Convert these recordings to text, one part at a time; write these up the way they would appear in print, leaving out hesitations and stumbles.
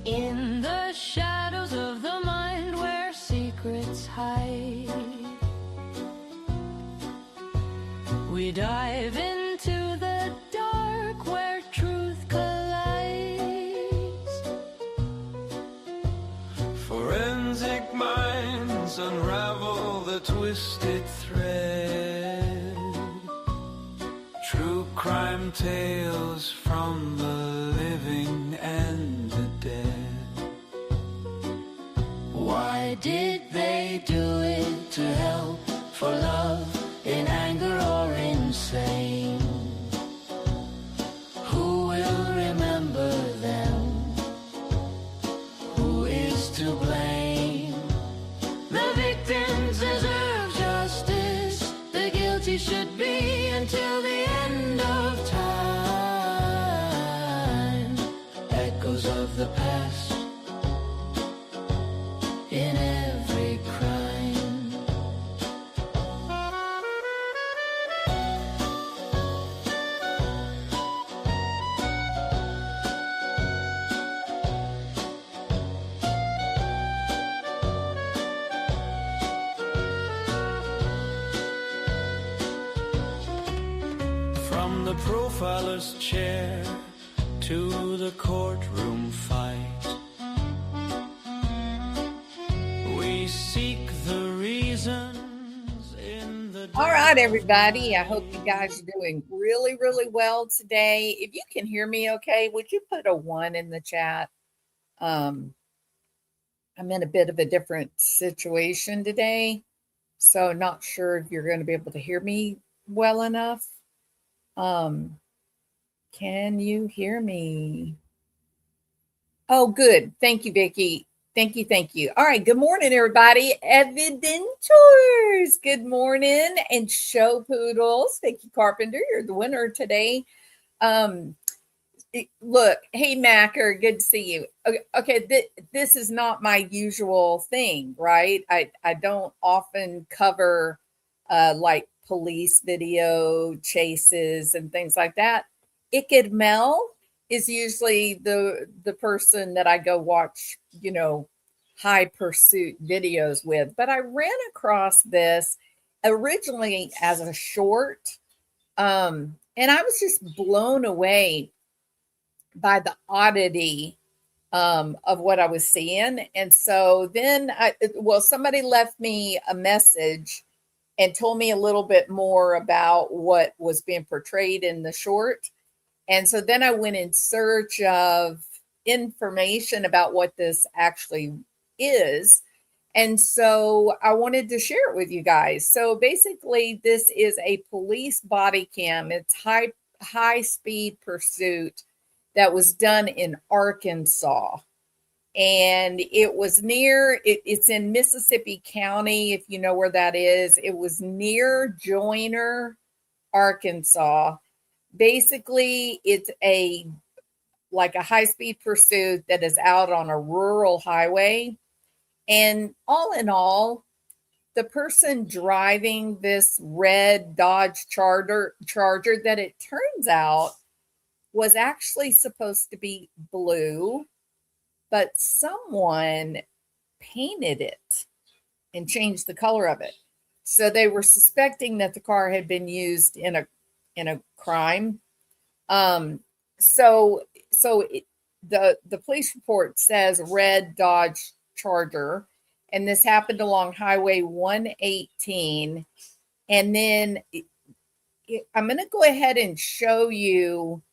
In the shadows of the mind where secrets hide, we dive into the dark where truth collides. Forensic minds unravel the twisted thread. True crime tales from the living and the dead. Why did they do it? To help, for love, in anger or insane? Who will remember them? Who is to blame? The victims deserve justice. The guilty should be until the end of time. Echoes of the past in every crime. From the profiler's chair to the courtroom fight, we seek the reasons in the All right, everybody. I hope you guys are doing really, really well today. If you can hear me okay, would you put a 1 in the chat? I'm in a bit of a different situation today, so not sure if you're going to be able to hear me well enough. Can you hear me? Oh, good. Thank you, Vicki. Thank you. Thank you. All right. Good morning, everybody. Evidentors. Good morning. And Show Poodles. Vicki Carpenter, you're the winner today. Look, hey, Macker, good to see you. Okay, this is not my usual thing, right? I don't often cover like police video chases and things like that. Iked Mel is usually the person that I go watch, high pursuit videos with. But I ran across this originally as a short, and I was just blown away by the oddity of what I was seeing. And so then somebody left me a message and told me a little bit more about what was being portrayed in the short. And so then I went in search of information about what this actually is. And so I wanted to share it with you guys. So basically, this is a police body cam. It's high speed pursuit that was done in Arkansas. And it was it's in Mississippi County, if you know where that is. It was near Joyner, Arkansas. Basically, it's like a high-speed pursuit that is out on a rural highway. And all in all, the person driving this red Dodge Charger that it turns out was actually supposed to be blue, but someone painted it and changed the color of it. So they were suspecting that the car had been used in a crime. The police report says red Dodge Charger, and this happened along Highway 118. And then I'm going to go ahead and show you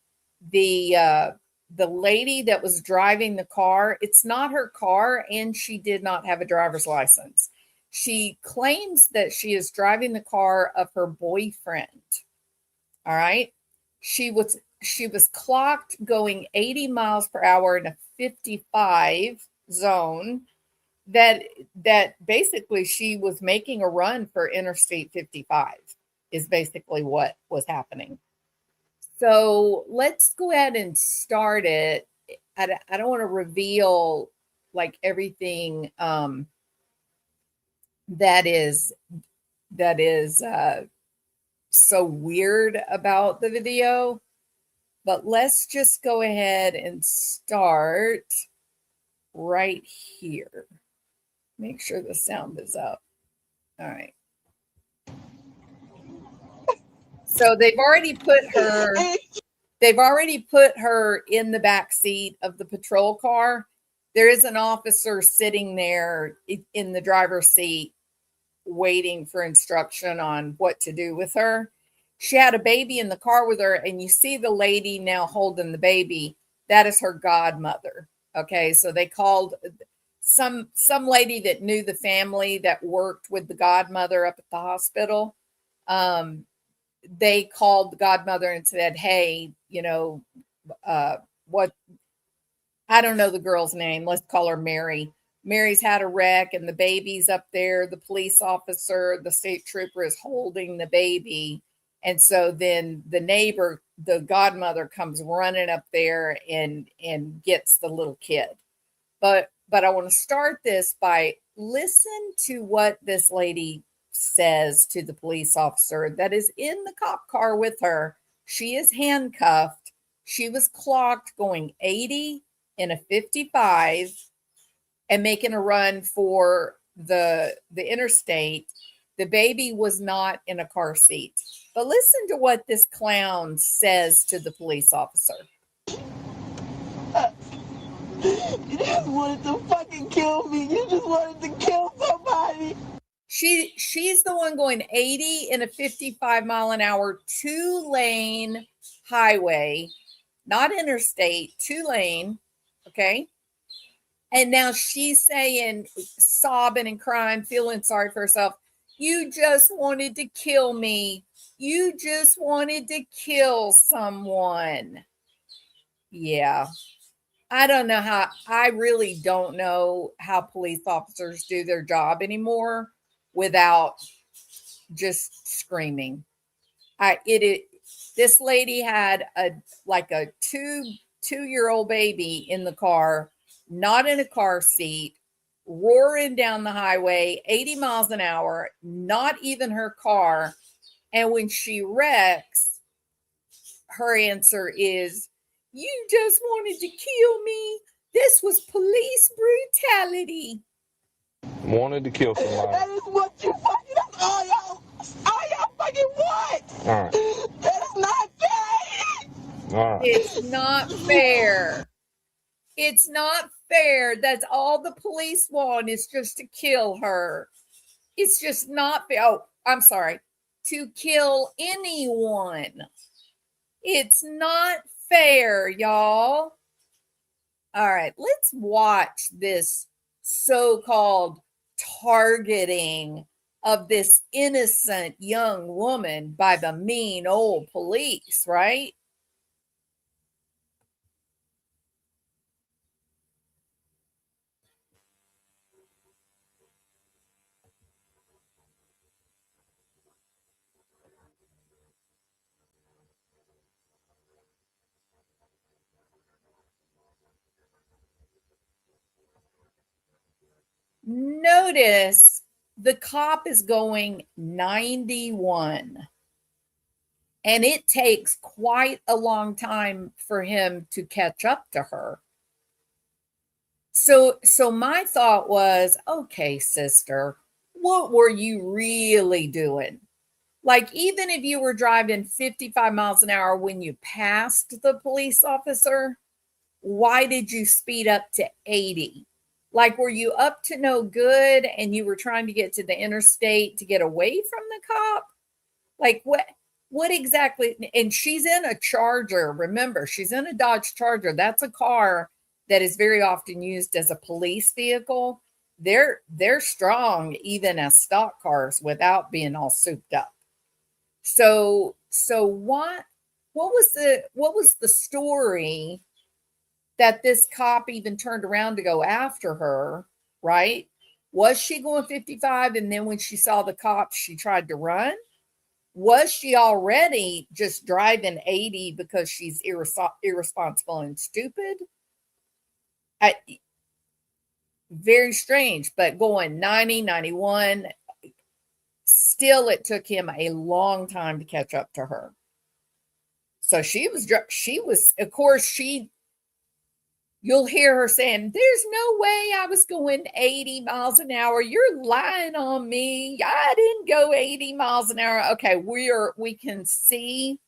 the lady that was driving the car. It's not her car, and she did not have a driver's license. She claims that she is driving the car of her boyfriend. All right. She was clocked going 80 miles per hour in a 55 zone that basically she was making a run for Interstate 55 is basically what was happening. So let's go ahead and start it. I don't want to reveal like everything that is that is so weird about the video. But let's just go ahead and start right here. Make sure the sound is up. All right. So they've already put her in the back seat of the patrol car. There is an officer sitting there in the driver's seat waiting for instruction on what to do with her. She had a baby in the car with her, and you see the lady now holding the baby. That is her godmother. Okay, so they called some lady that knew the family that worked with the godmother up at the hospital. They called the godmother and said, hey, what, I don't know the girl's name. Let's call her Mary. Mary's had a wreck and the baby's up there. The police officer, the state trooper is holding the baby. And so then the neighbor, the godmother, comes running up there and gets the little kid. But I want to start this by listen to what this lady says to the police officer that is in the cop car with her. She is handcuffed. She was clocked going 80 in a 55 and making a run for the interstate. The baby was not in a car seat. But listen to what this clown says to the police officer. You just wanted to fucking kill me. You just wanted to kill somebody. She's the one going 80 in a 55 mile an hour 2-lane highway, not interstate, 2-lane. Okay. And now she's saying, sobbing and crying, feeling sorry for herself. You just wanted to kill me. You just wanted to kill someone. Yeah. I really don't know how police officers do their job anymore without just screaming. This lady had a 2-year-old baby in the car, not in a car seat, roaring down the highway, 80 miles an hour, not even her car. And when she wrecks, her answer is, you just wanted to kill me. This was police brutality. Wanted to kill somebody. That is what you fucking, that's all y'all fucking want. All right. That is not fair. All right. It's not fair. It's not fair. That's all the police want is just to kill her. It's just not fair. Oh, I'm sorry. To kill anyone. It's not fair, y'all. All right, let's watch this so-called targeting of this innocent young woman by the mean old police, right? Notice the cop is going 91. And it takes quite a long time for him to catch up to her. So my thought was, okay, sister, what were you really doing? Like, even if you were driving 55 miles an hour when you passed the police officer, why did you speed up to 80? Like, were you up to no good and you were trying to get to the interstate to get away from the cop? Like, what exactly? And she's in a Charger. Remember, she's in a Dodge Charger. That's a car that is very often used as a police vehicle. They're strong even as stock cars without being all souped up. So what was the story that this cop even turned around to go after her, right? Was she going 55 and then when she saw the cops, she tried to run? Was she already just driving 80 because she's irresponsible and stupid? Very strange, but going 90, 91. Still, it took him a long time to catch up to her. So she was, of course, you'll hear her saying, there's no way I was going 80 miles an hour. You're lying on me. I didn't go 80 miles an hour. Okay, we can see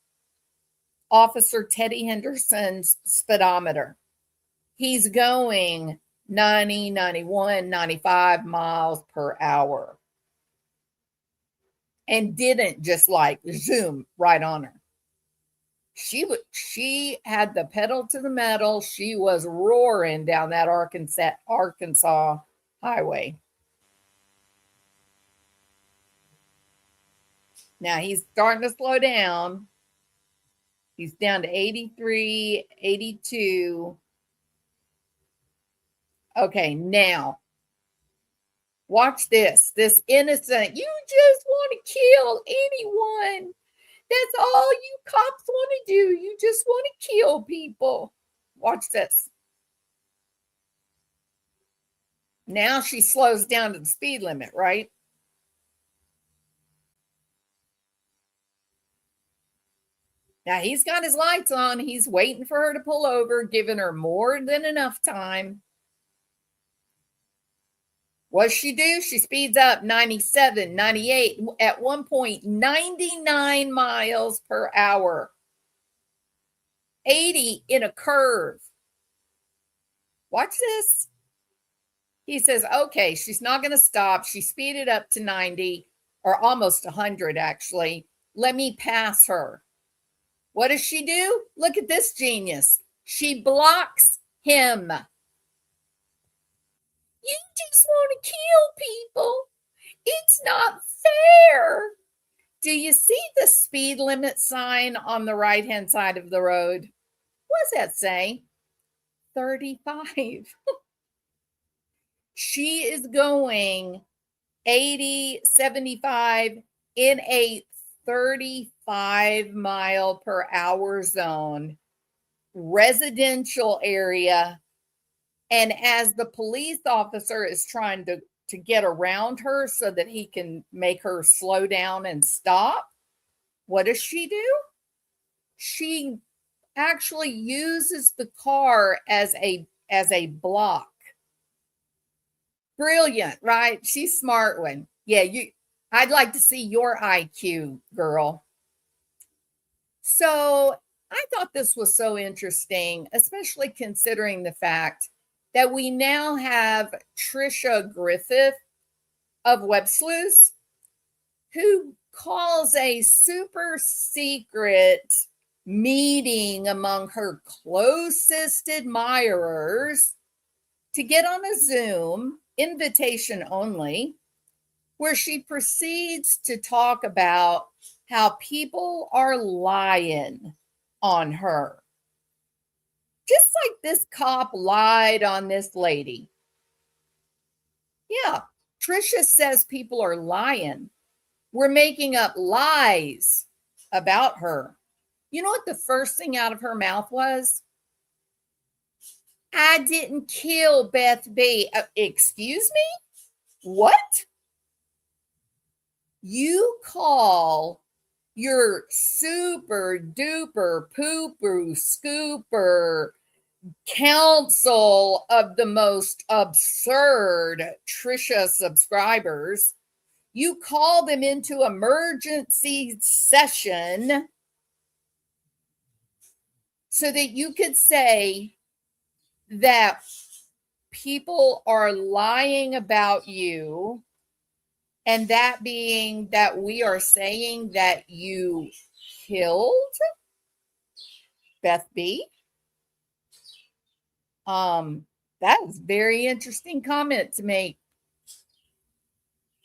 Officer Teddy Henderson's speedometer. He's going 90, 91, 95 miles per hour. And didn't just like zoom right on her. She had the pedal to the metal. She was roaring down that Arkansas highway. Now he's starting to slow down. He's down to 83, 82. Okay, now watch this. This innocent, you just want to kill anyone. That's all you cops want to do. You just want to kill people. Watch this. Now she slows down to the speed limit, right? Now he's got his lights on. He's waiting for her to pull over, giving her more than enough time. What does she do? She speeds up 97, 98, at one point 99 miles per hour. 80 in a curve. Watch this. He says, okay, she's not going to stop. She speeded up to 90 or almost 100, actually. Let me pass her. What does she do? Look at this genius. She blocks him. You just want to kill people. It's not fair. Do you see the speed limit sign on the right-hand side of the road? What does that say? 35. She is going 80, 75 in a 35 mile per hour zone, residential area. And as the police officer is trying to get around her so that he can make her slow down and stop, what does she do? She actually uses the car as a block. Brilliant, right? She's smart one. Yeah, I'd like to see your IQ, girl. So I thought this was so interesting, especially considering the fact that we now have Trisha Griffith of Web Sleuths, who calls a super secret meeting among her closest admirers to get on a Zoom, invitation only, where she proceeds to talk about how people are lying on her. Just like this cop lied on this lady. Yeah, Trisha says people are lying. We're making up lies about her. You know what the first thing out of her mouth was? I didn't kill Beth B. Excuse me? What? You call your super duper pooper scooper council of the most absurd Trisha subscribers, you call them into emergency session so that you could say that people are lying about you, and that being that we are saying that you killed Beth B. That is a very interesting comment to make.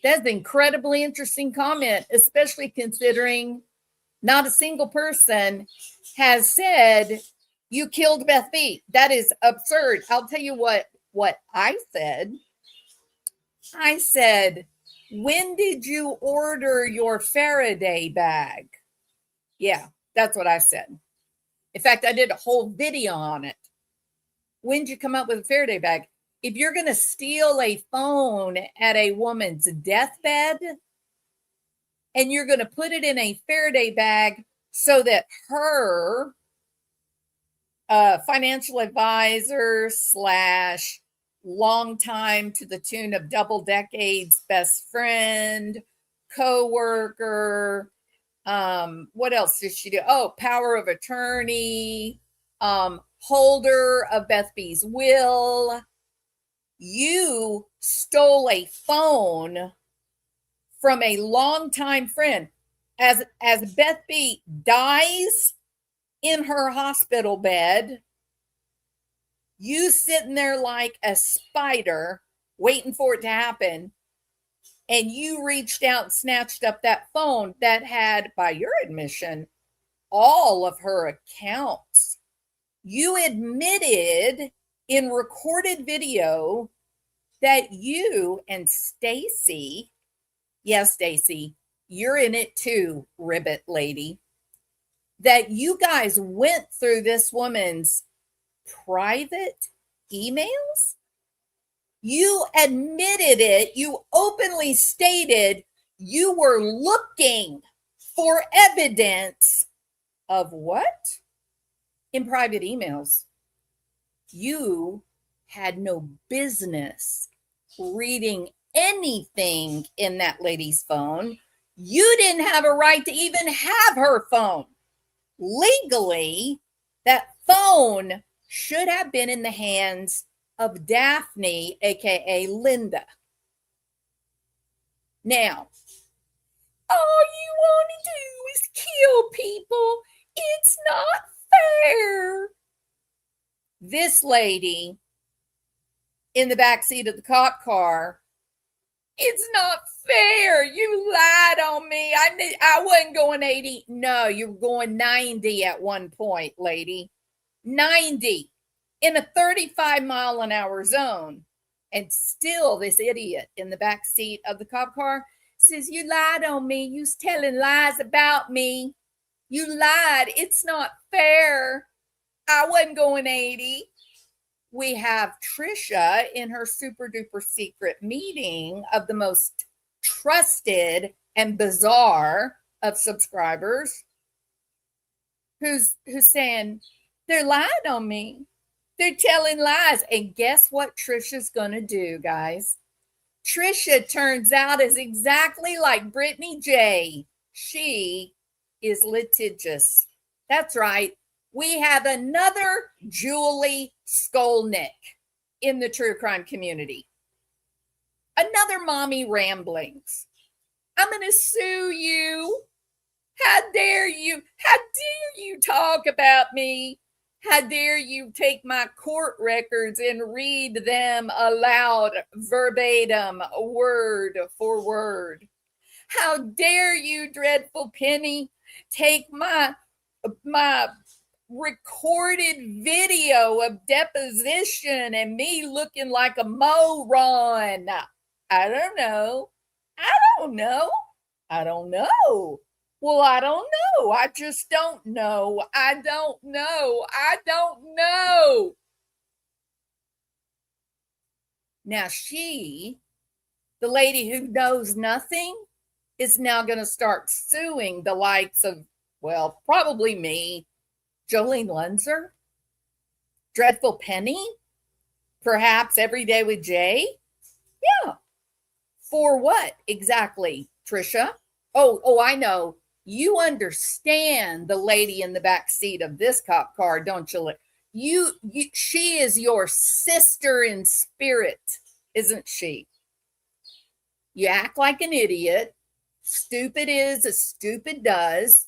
That's an incredibly interesting comment, especially considering not a single person has said you killed Beth B. That is absurd. I'll tell you what I said. I said, when did you order your Faraday bag? Yeah, that's what I said. In fact, I did a whole video on it. When did you come up with a Faraday bag? If you're going to steal a phone at a woman's deathbed, and you're going to put it in a Faraday bag so that her financial advisor slash long time to the tune of double decades best friend, co-worker, what else did she do? Oh, power of attorney, holder of Beth B's will. You stole a phone from a longtime friend. As Beth B dies in her hospital bed, you sitting there like a spider waiting for it to happen, and you reached out and snatched up that phone that had, by your admission, all of her accounts. You admitted in recorded video that you and Stacy, yes, Stacy, you're in it too, ribbit lady, that you guys went through this woman's private emails. You admitted it. You openly stated you were looking for evidence of what? In private emails. You had no business reading anything in that lady's phone. You didn't have a right to even have her phone. Legally, that phone should have been in the hands of Daphne, aka Linda. Now, all you want to do is kill people. It's not fair. This lady in the back seat of the cop car, it's not fair. You lied on me. I wasn't going 80. No, you were going 90 at one point, lady. 90 in a 35-mile-an-hour zone. And still this idiot in the back seat of the cop car says, you lied on me. You was telling lies about me. You lied. It's not fair. I wasn't going 80. We have Trisha in her super duper secret meeting of the most trusted and bizarre of subscribers who's saying, they're lying on me. They're telling lies. And guess what Trisha's going to do, guys? Trisha turns out is exactly like Brittany J. She is litigious. That's right. We have another Julie Skolnick in the true crime community. Another mommy ramblings. I'm going to sue you. How dare you? How dare you talk about me? How dare you take my court records and read them aloud, verbatim, word for word? How dare you, dreadful Penny, take my recorded video of deposition and me looking like a moron? I don't know. Well, I don't know. I just don't know. I don't know. Now she, the lady who knows nothing, is now going to start suing the likes of, well, probably me, Jolene Lunzer, Dreadful Penny, perhaps Every Day with Jay. Yeah. For what exactly, Trisha? Oh, I know. You understand the lady in the back seat of this cop car, don't you? She is your sister in spirit, isn't she? You act like an idiot. Stupid is as stupid does.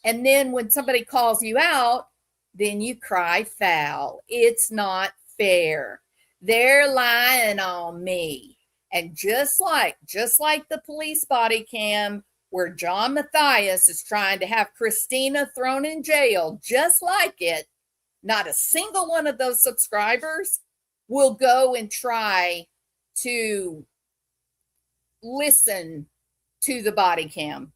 And then when somebody calls you out, then you cry foul. It's not fair. They're lying on me. And just like the police body cam where John Matthias is trying to have Christina thrown in jail, just like it, not a single one of those subscribers will go and try to listen to the body cam.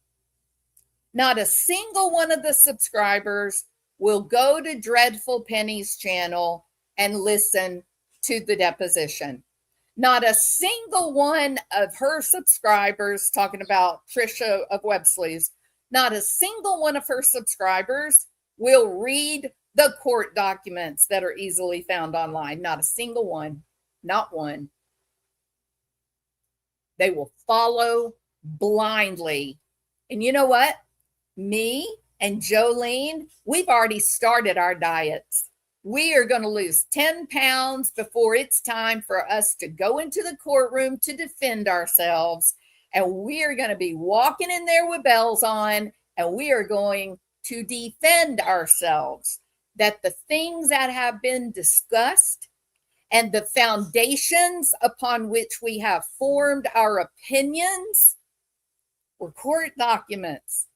Not a single one of the subscribers will go to Dreadful Penny's channel and listen to the deposition. Not a single one of her subscribers, talking about Trisha of Web Sleuths, not a single one of her subscribers will read the court documents that are easily found online. Not a single one. Not one. They will follow blindly. And you know what? Me and Jolene, we've already started our diets. We are going to lose 10 pounds before it's time for us to go into the courtroom to defend ourselves. And we are going to be walking in there with bells on, and we are going to defend ourselves. That the things that have been discussed and the foundations upon which we have formed our opinions were court documents,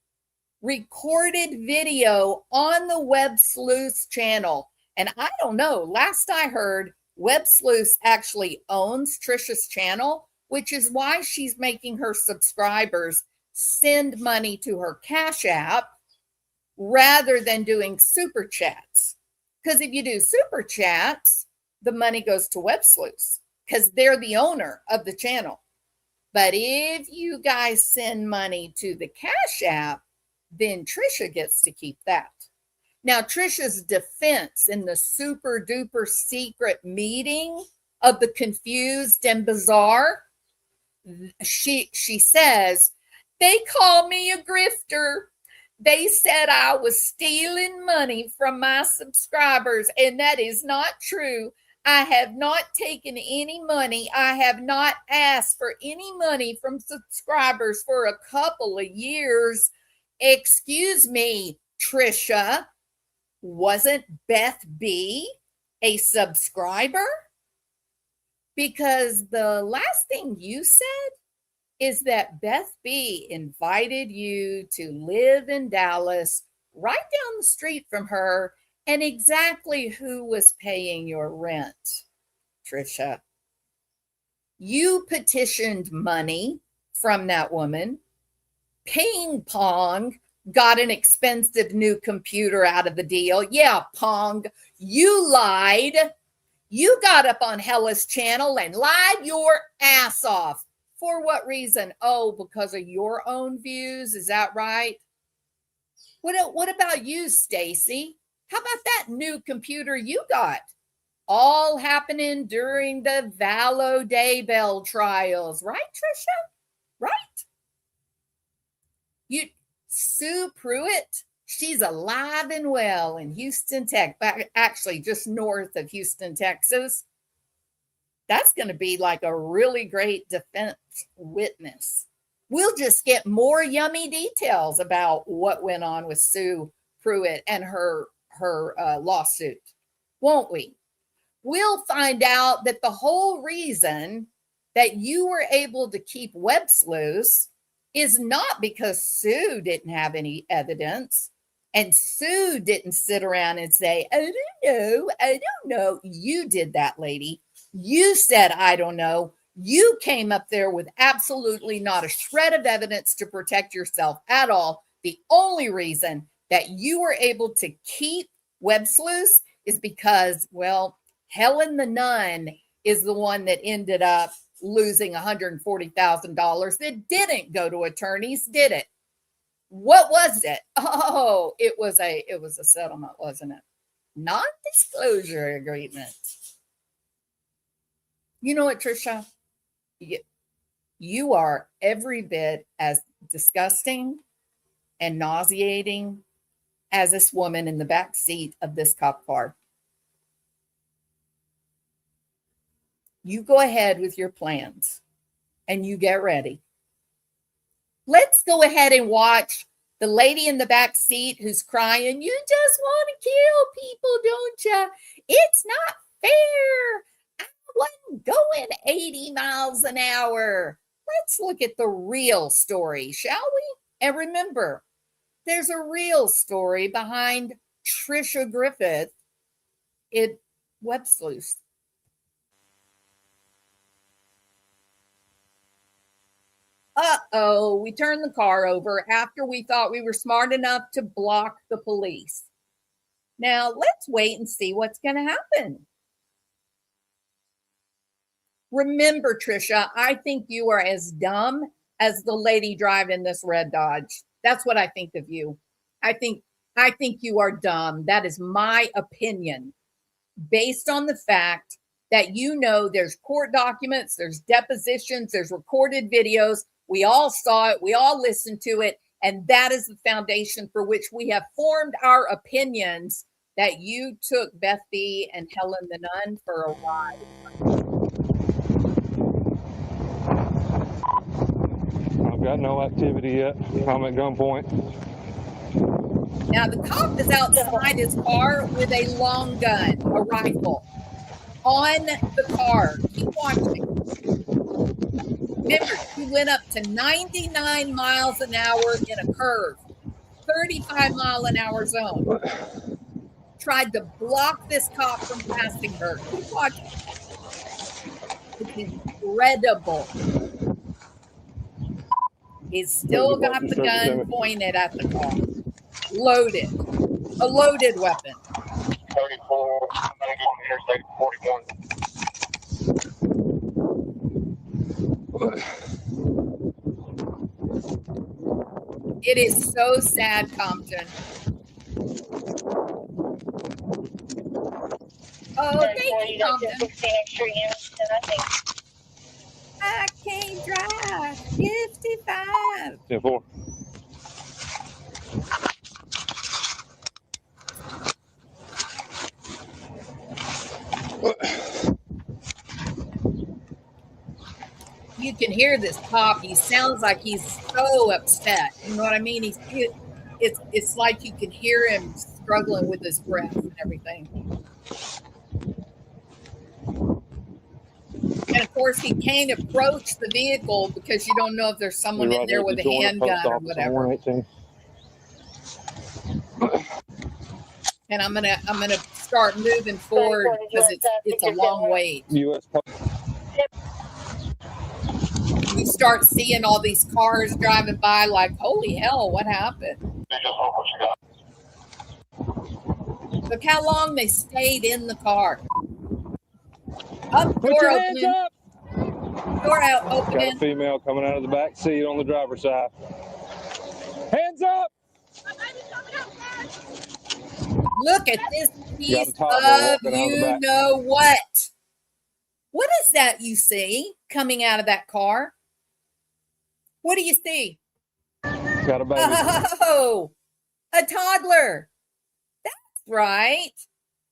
recorded video on the Web Sleuths channel. And I don't know, last I heard, Web Sleuths actually owns Trisha's channel, which is why she's making her subscribers send money to her Cash App rather than doing super chats. Because if you do super chats, the money goes to Web Sleuths because they're the owner of the channel. But if you guys send money to the Cash App, then Trisha gets to keep that. Now, Trisha's defense in the super duper secret meeting of the confused and bizarre, she says, they call me a grifter. They said I was stealing money from my subscribers, and that is not true. I have not taken any money. I have not asked for any money from subscribers for a couple of years. Excuse me, Trisha, wasn't Beth B a subscriber? Because the last thing you said is that Beth B invited you to live in Dallas, right down the street from her, and exactly who was paying your rent, Trisha. You petitioned money from that woman. Ping Pong got an expensive new computer out of the deal. Yeah, Pong, you lied. You got up on Hella's channel and lied your ass off. For what reason? Oh, because of your own views. Is that right? What about you, Stacy? How about that new computer you got? All happening during the Vallow Daybell trials, right, Trisha? Right? Sue Pruitt, she's alive and well in Houston, Texas, actually just north of Houston, Texas. That's going to be like a really great defense witness. We'll just get more yummy details about what went on with Sue Pruitt and her lawsuit, won't we? We'll find out that the whole reason that you were able to keep Web Sleuths is not because Sue didn't have any evidence, and Sue didn't sit around and say, I don't know. You did that, lady. You said, I don't know. You came up there with absolutely not a shred of evidence to protect yourself at all. The only reason that you were able to keep Web Sleuths is because, well, Helen the Nun is the one that ended up losing $140,000 that didn't go to attorneys, did it? What was it? Oh, it was a settlement, wasn't it? Non-disclosure agreement. You know what, Trisha? You are every bit as disgusting and nauseating as this woman in the back seat of this cop car. You go ahead with your plans and you get ready. Let's go ahead and watch the lady in the back seat who's crying. You just want to kill people, don't you? It's not fair. I wasn't going 80 miles an hour. Let's look at the real story, shall we? And remember, there's a real story behind Trisha Griffith in Web Sleuths. Uh-oh, we turned the car over after we thought we were smart enough to block the police. Now, let's wait and see what's going to happen. Remember, Trisha, I think you are as dumb as the lady driving this red Dodge. That's what I think of you. I think I think you are dumb. That is my opinion based on the fact that there's court documents, there's depositions, there's recorded videos. We all saw it, we all listened to it, and that is the foundation for which we have formed our opinions that you took Beth B and Helen the Nun for a ride. I've got no activity yet. I'm at gunpoint. Now, the cop is outside his car with a long gun, a rifle, on the car. Keep watching. Remember, he went up to 99 miles an hour in a curve, 35-mile-an-hour zone. Tried to block this cop from passing her. Keep watching. It's incredible. He's still got the gun pointed at the car. Loaded. A loaded weapon. 34, I'm going to go on Interstate 41. It is so sad, Compton. Oh, thank you, Compton. I can't drive 55. 10-4. You can hear this cop. He sounds like he's so upset. You know what I mean? It's like you can hear him struggling with his breath and everything. And of course, he can't approach the vehicle because you don't know if there's someone in there with a handgun or whatever. And I'm gonna start moving forward because it's a long wait. You start seeing all these cars driving by like, holy hell, what happened? Look how long they stayed in the car. Up, door opening. Door out opening. Got a female coming out of the back seat on the driver's side. Hands up! Look at this piece of you know what. What is that you see coming out of that car? What do you see? Got a baby. Oh, a toddler. That's right.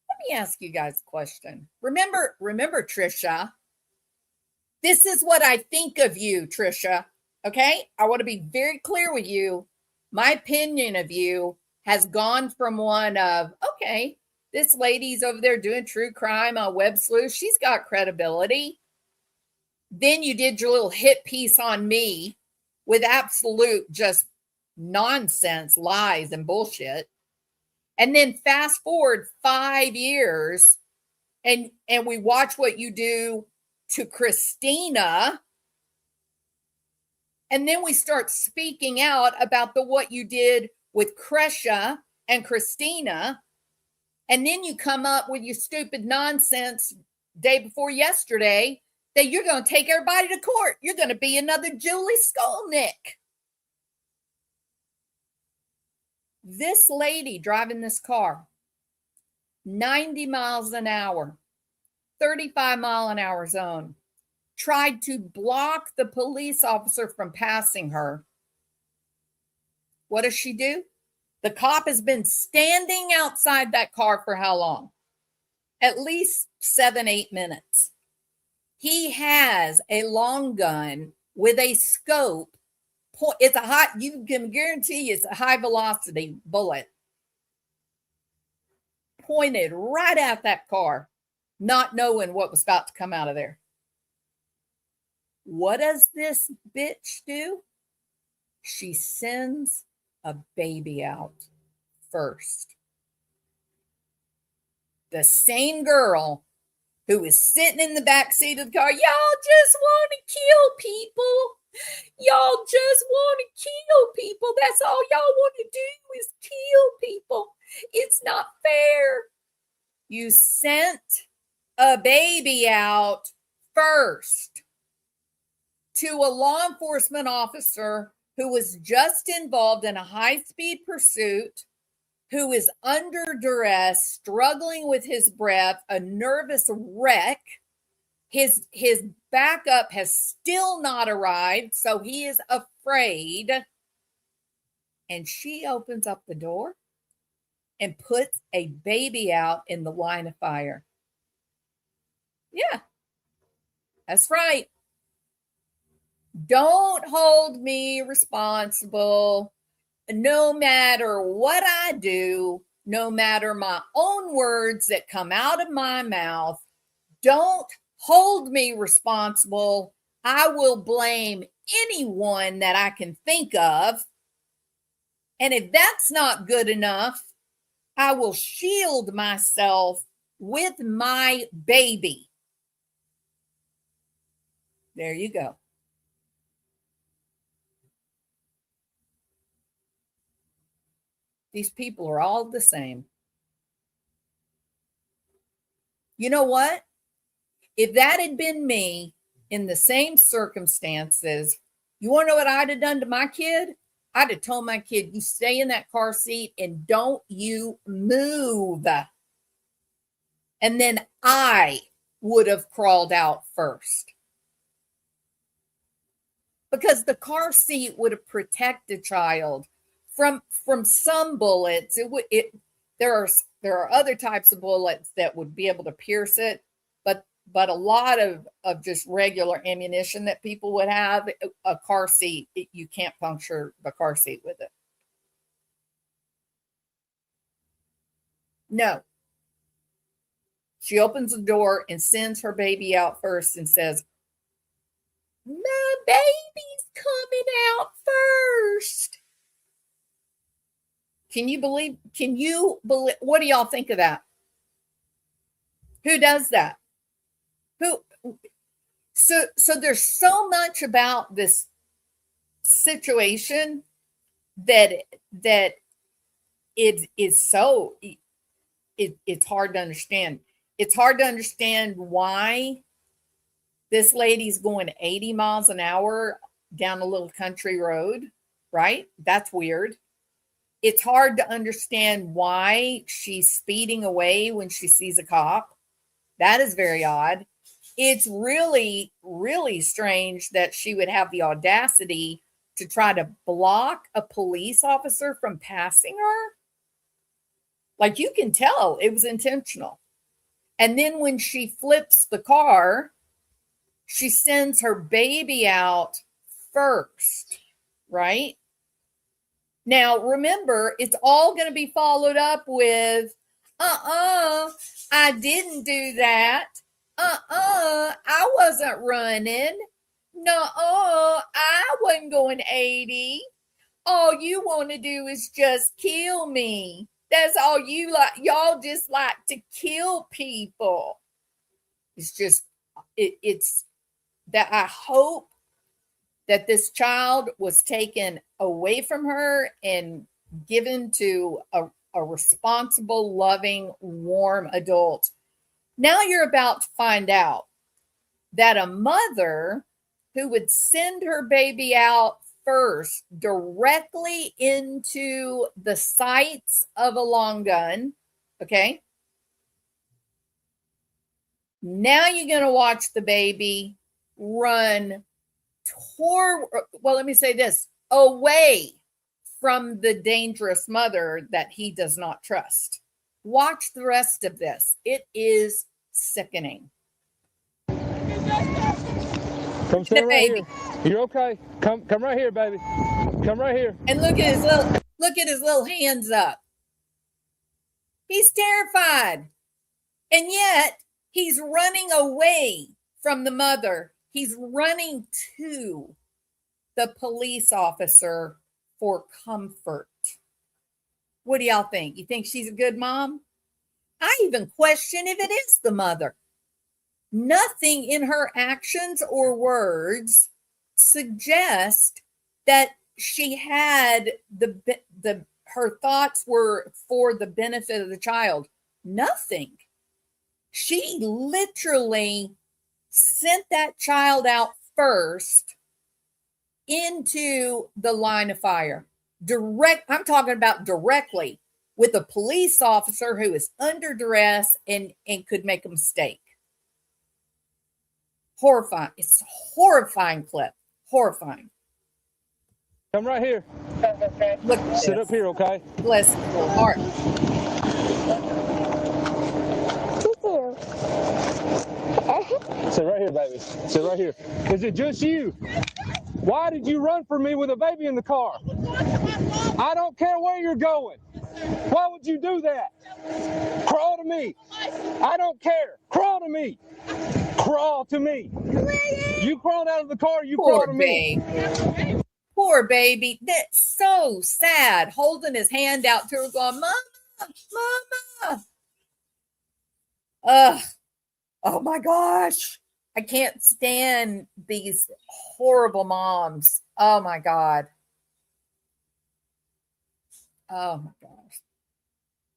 Let me ask you guys a question. Remember, Trisha, this is what I think of you, Trisha. Okay? I want to be very clear with you. My opinion of you has gone from one of, okay, this lady's over there doing true crime on Web Sleuth. She's got credibility. Then you did your little hit piece on me with absolute just nonsense, lies, and bullshit. And then fast forward 5 years and we watch what you do to Christina. And then we start speaking out about what you did with Kresha and Christina. And then you come up with your stupid nonsense day before yesterday that you're going to take everybody to court. You're going to be another Julie Skolnick. This lady driving this car, 90 miles an hour, 35-mile-an-hour zone, tried to block the police officer from passing her. What does she do? The cop has been standing outside that car for how long? At least 7-8 minutes. He has a long gun with a scope. It's you can guarantee it's a high velocity bullet pointed right at that car, not knowing what was about to come out of there. What does this bitch do? She sends a baby out first. The same girl who is sitting in the back seat of the car, y'all just want to kill people. Y'all just want to kill people. That's all y'all want to do is kill people. It's not fair. You sent a baby out first to a law enforcement officer who was just involved in a high-speed pursuit, who is under duress, struggling with his breath, a nervous wreck. His backup has still not arrived, so he is afraid. And she opens up the door and puts a baby out in the line of fire. Yeah, that's right. Don't hold me responsible. No matter what I do, no matter my own words that come out of my mouth, don't hold me responsible. I will blame anyone that I can think of. And if that's not good enough, I will shield myself with my baby. There you go. These people are all the same. You know what? If that had been me in the same circumstances, you want to know what I'd have done to my kid? I'd have told my kid, you stay in that car seat and don't you move. And then I would have crawled out first. Because the car seat would have protected the child from some bullets. There are other types of bullets that would be able to pierce it, but a lot of just regular ammunition that people would have, a car seat, you can't puncture the car seat with it. No. She opens the door and sends her baby out first and says, my baby's coming out first. Can you believe, what do y'all think of that? Who does that? So there's so much about this situation that it is so, it's hard to understand. It's hard to understand why this lady's going 80 miles an hour down a little country road, right? That's weird. It's hard to understand why she's speeding away when she sees a cop. That is very odd. It's really, really strange that she would have the audacity to try to block a police officer from passing her. Like, you can tell it was intentional. And then when she flips the car, she sends her baby out first, right? Now, remember, it's all going to be followed up with, I didn't do that. I wasn't running. No, I wasn't going 80. All you want to do is just kill me. That's all you like. Y'all just like to kill people. It's just, it's that I hope that this child was taken away from her and given to a responsible, loving, warm adult. Now you're about to find out that a mother who would send her baby out first directly into the sights of a long gun, okay? Now you're going to watch the baby run toward, well, let me say this, away from the dangerous mother that he does not trust. Watch the rest of this. It is sickening. Come stand right here. You're okay. Come right here, baby. Come right here. And look at his little hands up. He's terrified. And yet he's running away from the mother. He's running to the police officer for comfort. What do y'all think? You think she's a good mom? I even question if it is the mother. Nothing in her actions or words suggest that she had her thoughts were for the benefit of the child. Nothing. She literally sent that child out first into the line of fire. I'm talking about directly with a police officer who is under duress and could make a mistake. Horrifying. It's a horrifying clip. Horrifying. Come right here. Look at Sit this. up here, okay? Bless his little heart. Sit right here, baby. Sit right here. Is it just you? Why did you run from me with a baby in the car? I don't care where you're going. Why would you do that? Crawl to me. I don't care. Crawl to me. Crawl to me. You crawled out of the car, you crawl to me. Poor baby. That's so sad. Holding his hand out to her going, Mama, Mama. Ugh. Oh my gosh. I can't stand these horrible moms. Oh my God. Oh my gosh.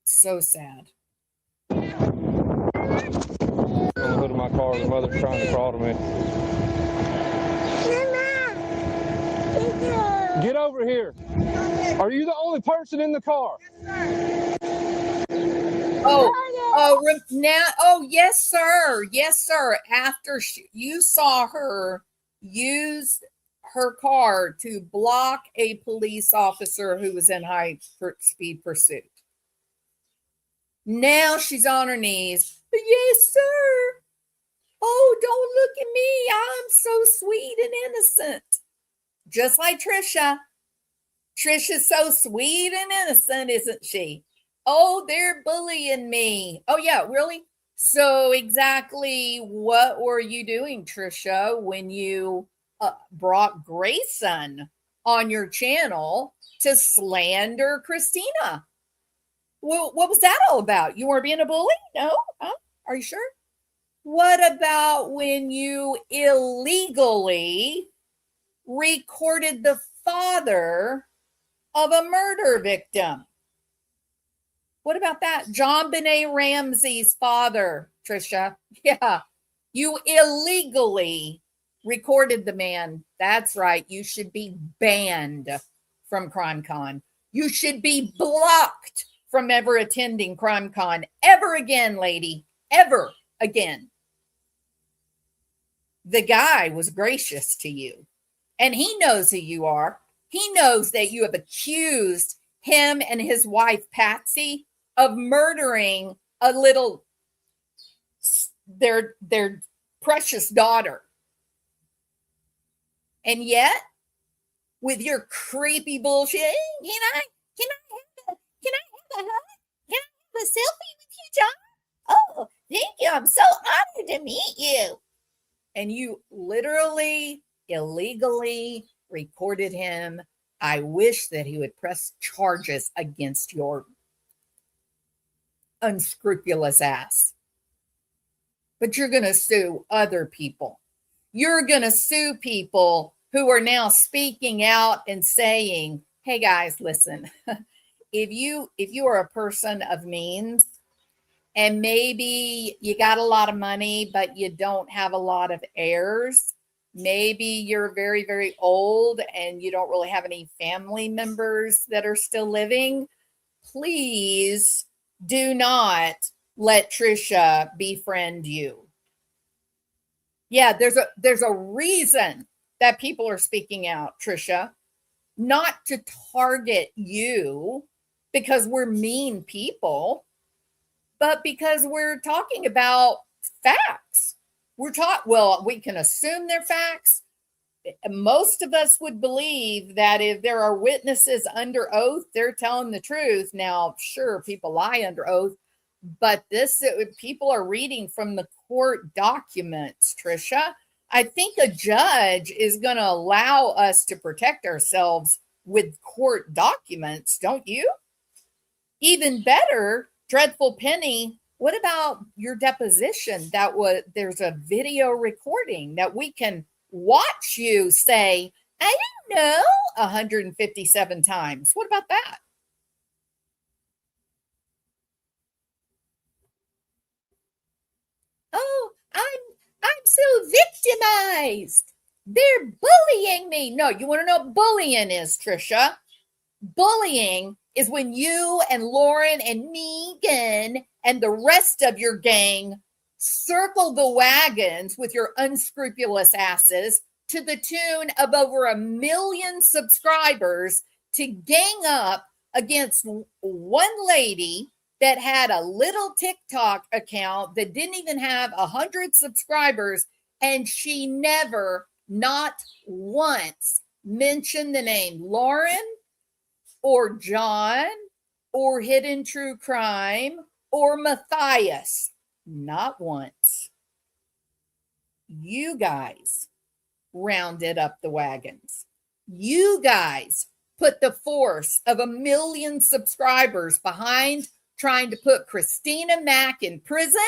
So sad. On the hood of my car, the mother's trying to crawl to me. Get over here. Are you the only person in the car? Yes, sir. Yes, sir. After you saw her use her car to block a police officer who was in high speed pursuit. Now she's on her knees. Yes, sir. Oh, don't look at me. I'm so sweet and innocent. Just like Trisha. Trisha's so sweet and innocent, isn't she? Oh, they're bullying me. Oh, yeah, really? So exactly what were you doing, Trisha, when you brought Grayson on your channel to slander Christina? Well, what was that all about? You weren't being a bully? No? Huh? Are you sure? What about when you illegally recorded the father of a murder victim? What about that? John Benet Ramsey's father, Trisha. Yeah. You illegally recorded the man. That's right. You should be banned from CrimeCon. You should be blocked from ever attending CrimeCon ever again, lady. Ever again. The guy was gracious to you. And he knows who you are. He knows that you have accused him and his wife, Patsy, of murdering their precious daughter. And yet, with your creepy bullshit, can I have a hug? Can I have a selfie with you, John? Oh, thank you. I'm so honored to meet you. And you literally, illegally recorded him. I wish that he would press charges against your unscrupulous ass. But you're going to sue other people. You're going to sue people who are now speaking out and saying, hey guys, listen, if you are a person of means and maybe you got a lot of money, but you don't have a lot of heirs, maybe you're very, very old and you don't really have any family members that are still living, please do not let Trisha befriend you. Yeah, there's a reason that people are speaking out, Trisha, not to target you because we're mean people, but because we're talking about facts. We can assume they're facts. Most of us would believe that if there are witnesses under oath, they're telling the truth. Now, sure, people lie under oath, but people are reading from the court documents, Trisha. I think a judge is going to allow us to protect ourselves with court documents, don't you? Even better, Dreadful Penny, what about your deposition? There's a video recording that we can watch you say, I don't know, 157 times. What about that? Oh, I'm so victimized. They're bullying me. No, you want to know what bullying is, Trisha? Bullying is when you and Lauren and Megan and the rest of your gang circle the wagons with your unscrupulous asses to the tune of over 1 million subscribers to gang up against one lady that had a little TikTok account that didn't even have 100 subscribers, and she never, not once, mentioned the name Lauren or John or Hidden True Crime or Matthias. Not once. You guys rounded up the wagons. You guys put the force of 1 million subscribers behind trying to put Christina Mack in prison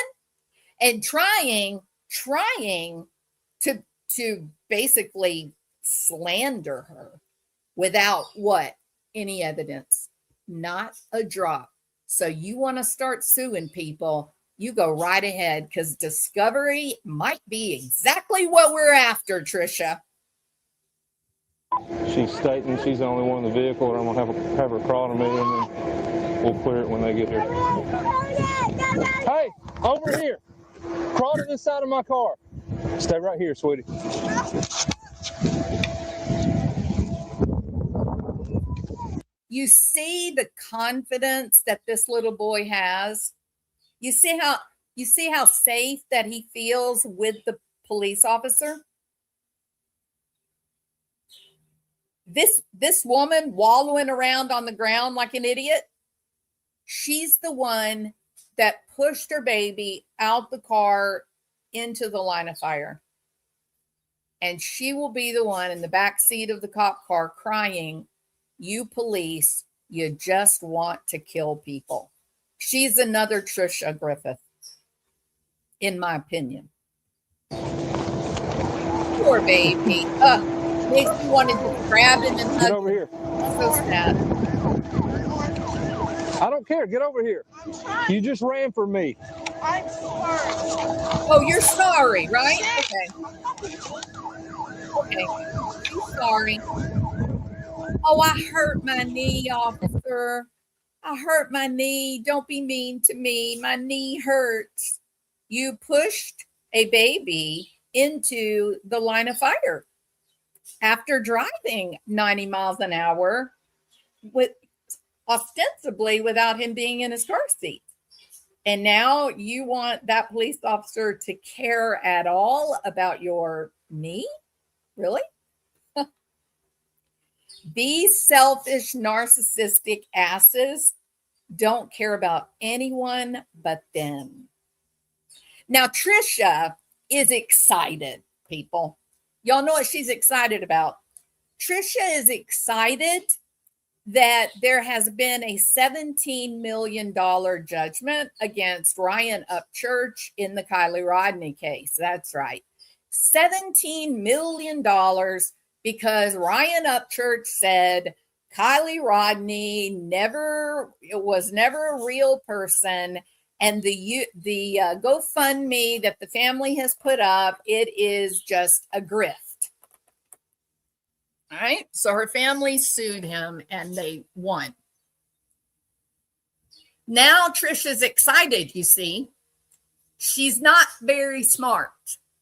and trying to basically slander her without what? Any evidence. Not a drop. So you want to start suing people, you go right ahead, because discovery might be exactly what we're after, Trisha. She's stating she's the only one in the vehicle, and I'm gonna have her crawl to me, and then we'll clear it when they get here. Hey, over here. Crawl to this side of my car. Stay right here, sweetie. You see the confidence that this little boy has. You see how safe that he feels with the police officer. This woman wallowing around on the ground like an idiot, she's the one that pushed her baby out the car into the line of fire. And she will be the one in the back seat of the cop car crying, "You police, you just want to kill people." She's another Trisha Griffith, in my opinion. Poor baby. Makes me want to just grab him and hug Get over here. So sad. I don't care. Get over here. You just ran from me. I'm sorry. Oh, you're sorry, right? Okay. You're sorry. Oh, I hurt my knee, officer. I hurt my knee. Don't be mean to me. My knee hurts. You pushed a baby into the line of fire after driving 90 miles an hour with ostensibly without him being in his car seat. And now you want that police officer to care at all about your knee? Really? These selfish, narcissistic asses don't care about anyone but them. Now, Trisha is excited, people. Y'all know what she's excited about. Trisha is excited that there has been a $17 million judgment against Ryan Upchurch in the Kylie Rodney case. That's right. $17 million because Ryan Upchurch said Kylie Rodney was never a real person. And the GoFundMe that the family has put up, it is just a grift. All right. So her family sued him and they won. Now Trisha's excited, you see. She's not very smart.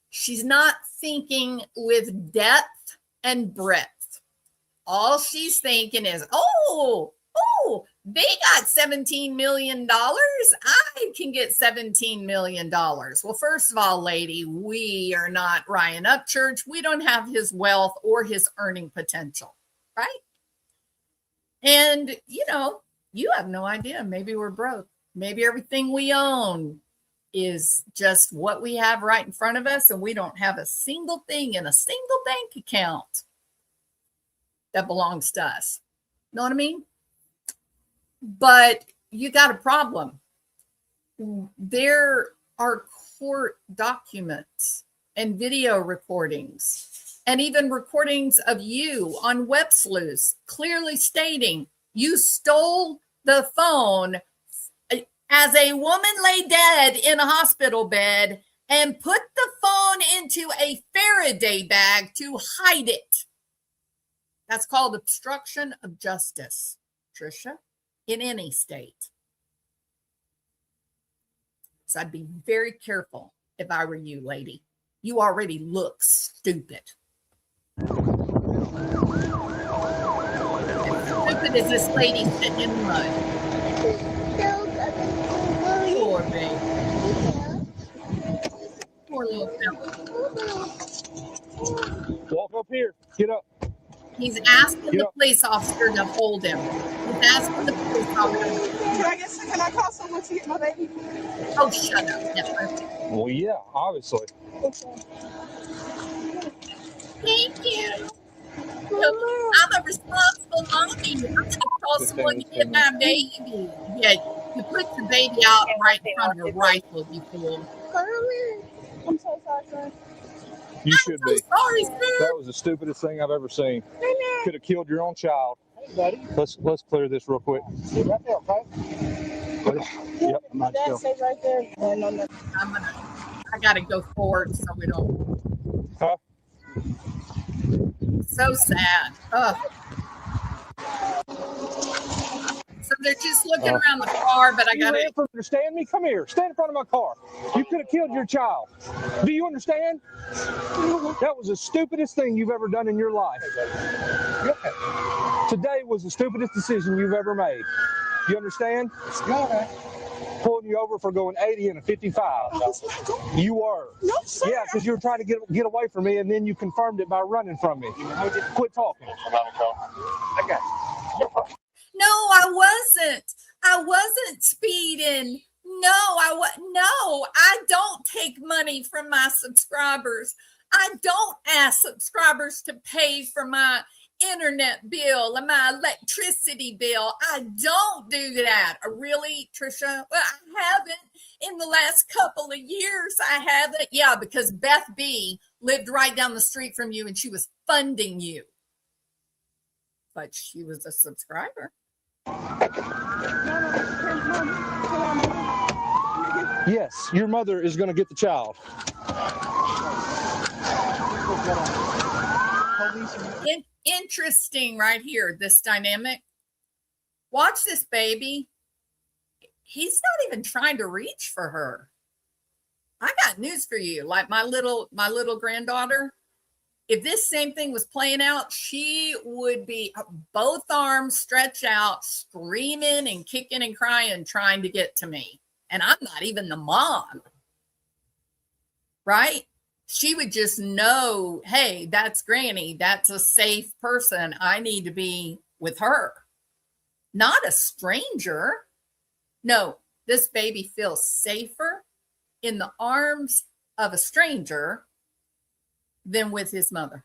She's not thinking with depth and breadth. All she's thinking is, oh, they got $17 million. I can get $17 million. Well, first of all, lady, we are not Ryan Upchurch. We don't have his wealth or his earning potential, right? And, you have no idea. Maybe we're broke. Maybe everything we own is just what we have right in front of us, and we don't have a single thing in a single bank account that belongs to us. Know what I mean? But you got a problem. There are court documents and video recordings and even recordings of you on web sleuths clearly stating you stole the phone as a woman lay dead in a hospital bed and put the phone into a Faraday bag to hide it. That's called obstruction of justice, Tricia, in any state. So I'd be very careful if I were you, lady. You already look stupid. Stupid as this lady sitting in the mud. Poor baby. Poor little fella. Walk up here. Get up. He's asking the police officer to hold him. He's asking the police officer. Can I call someone to get my baby? Oh, shut up. Never. Well, yeah, obviously. Thank you. I'm a responsible mommy. I'm going to call someone to get my baby. Yeah, you put your baby out right in front of a rifle, you fool. I'm so sorry, sir. You should be. Sorry, sir. That was the stupidest thing I've ever seen. Could have killed your own child. Hey, buddy. Let's clear this real quick. Stay right there, okay? Yep. Dad, stay right there. No. I got to go forward so we don't. Huh? So sad. Ugh. So they're just looking around the car, but I got to. You understand me? Come here. Stand in front of my car. You could have killed your child. Do you understand? That was the stupidest thing you've ever done in your life. Today was the stupidest decision you've ever made. You understand? Pulling you over for going 80 and a 55. You were. No, sir. Yeah, because you were trying to get away from me, and then you confirmed it by running from me. Quit talking. Okay. No, I wasn't. I wasn't speeding. No, I don't take money from my subscribers. I don't ask subscribers to pay for my internet bill and my electricity bill. I don't do that. Really, Tricia? Well, I haven't in the last couple of years. I haven't. Yeah, because Beth B lived right down the street from you and she was funding you. But she was a subscriber. Yes, your mother is going to get the child. Interesting right here, this dynamic. Watch this baby. He's not even trying to reach for her. I got news for you. Like my little granddaughter, if this same thing was playing out, she would be both arms stretched out, screaming and kicking and crying, trying to get to me. And I'm not even the mom. Right? She would just know, hey, that's Granny. That's a safe person. I need to be with her. Not a stranger. No, this baby feels safer in the arms of a stranger than with his mother.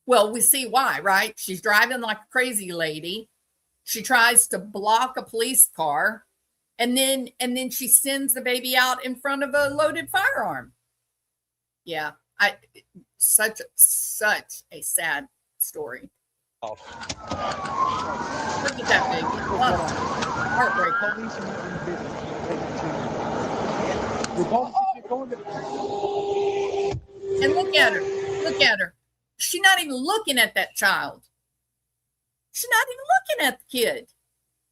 Well, we see why, right? She's driving like a crazy lady. She tries to block a police car, and then she sends the baby out in front of a loaded firearm. Yeah, such a sad story. Oh. Look at that baby. Heartbreak. And look at her. Look at her. She's not even looking at that child. She's not even looking at the kid.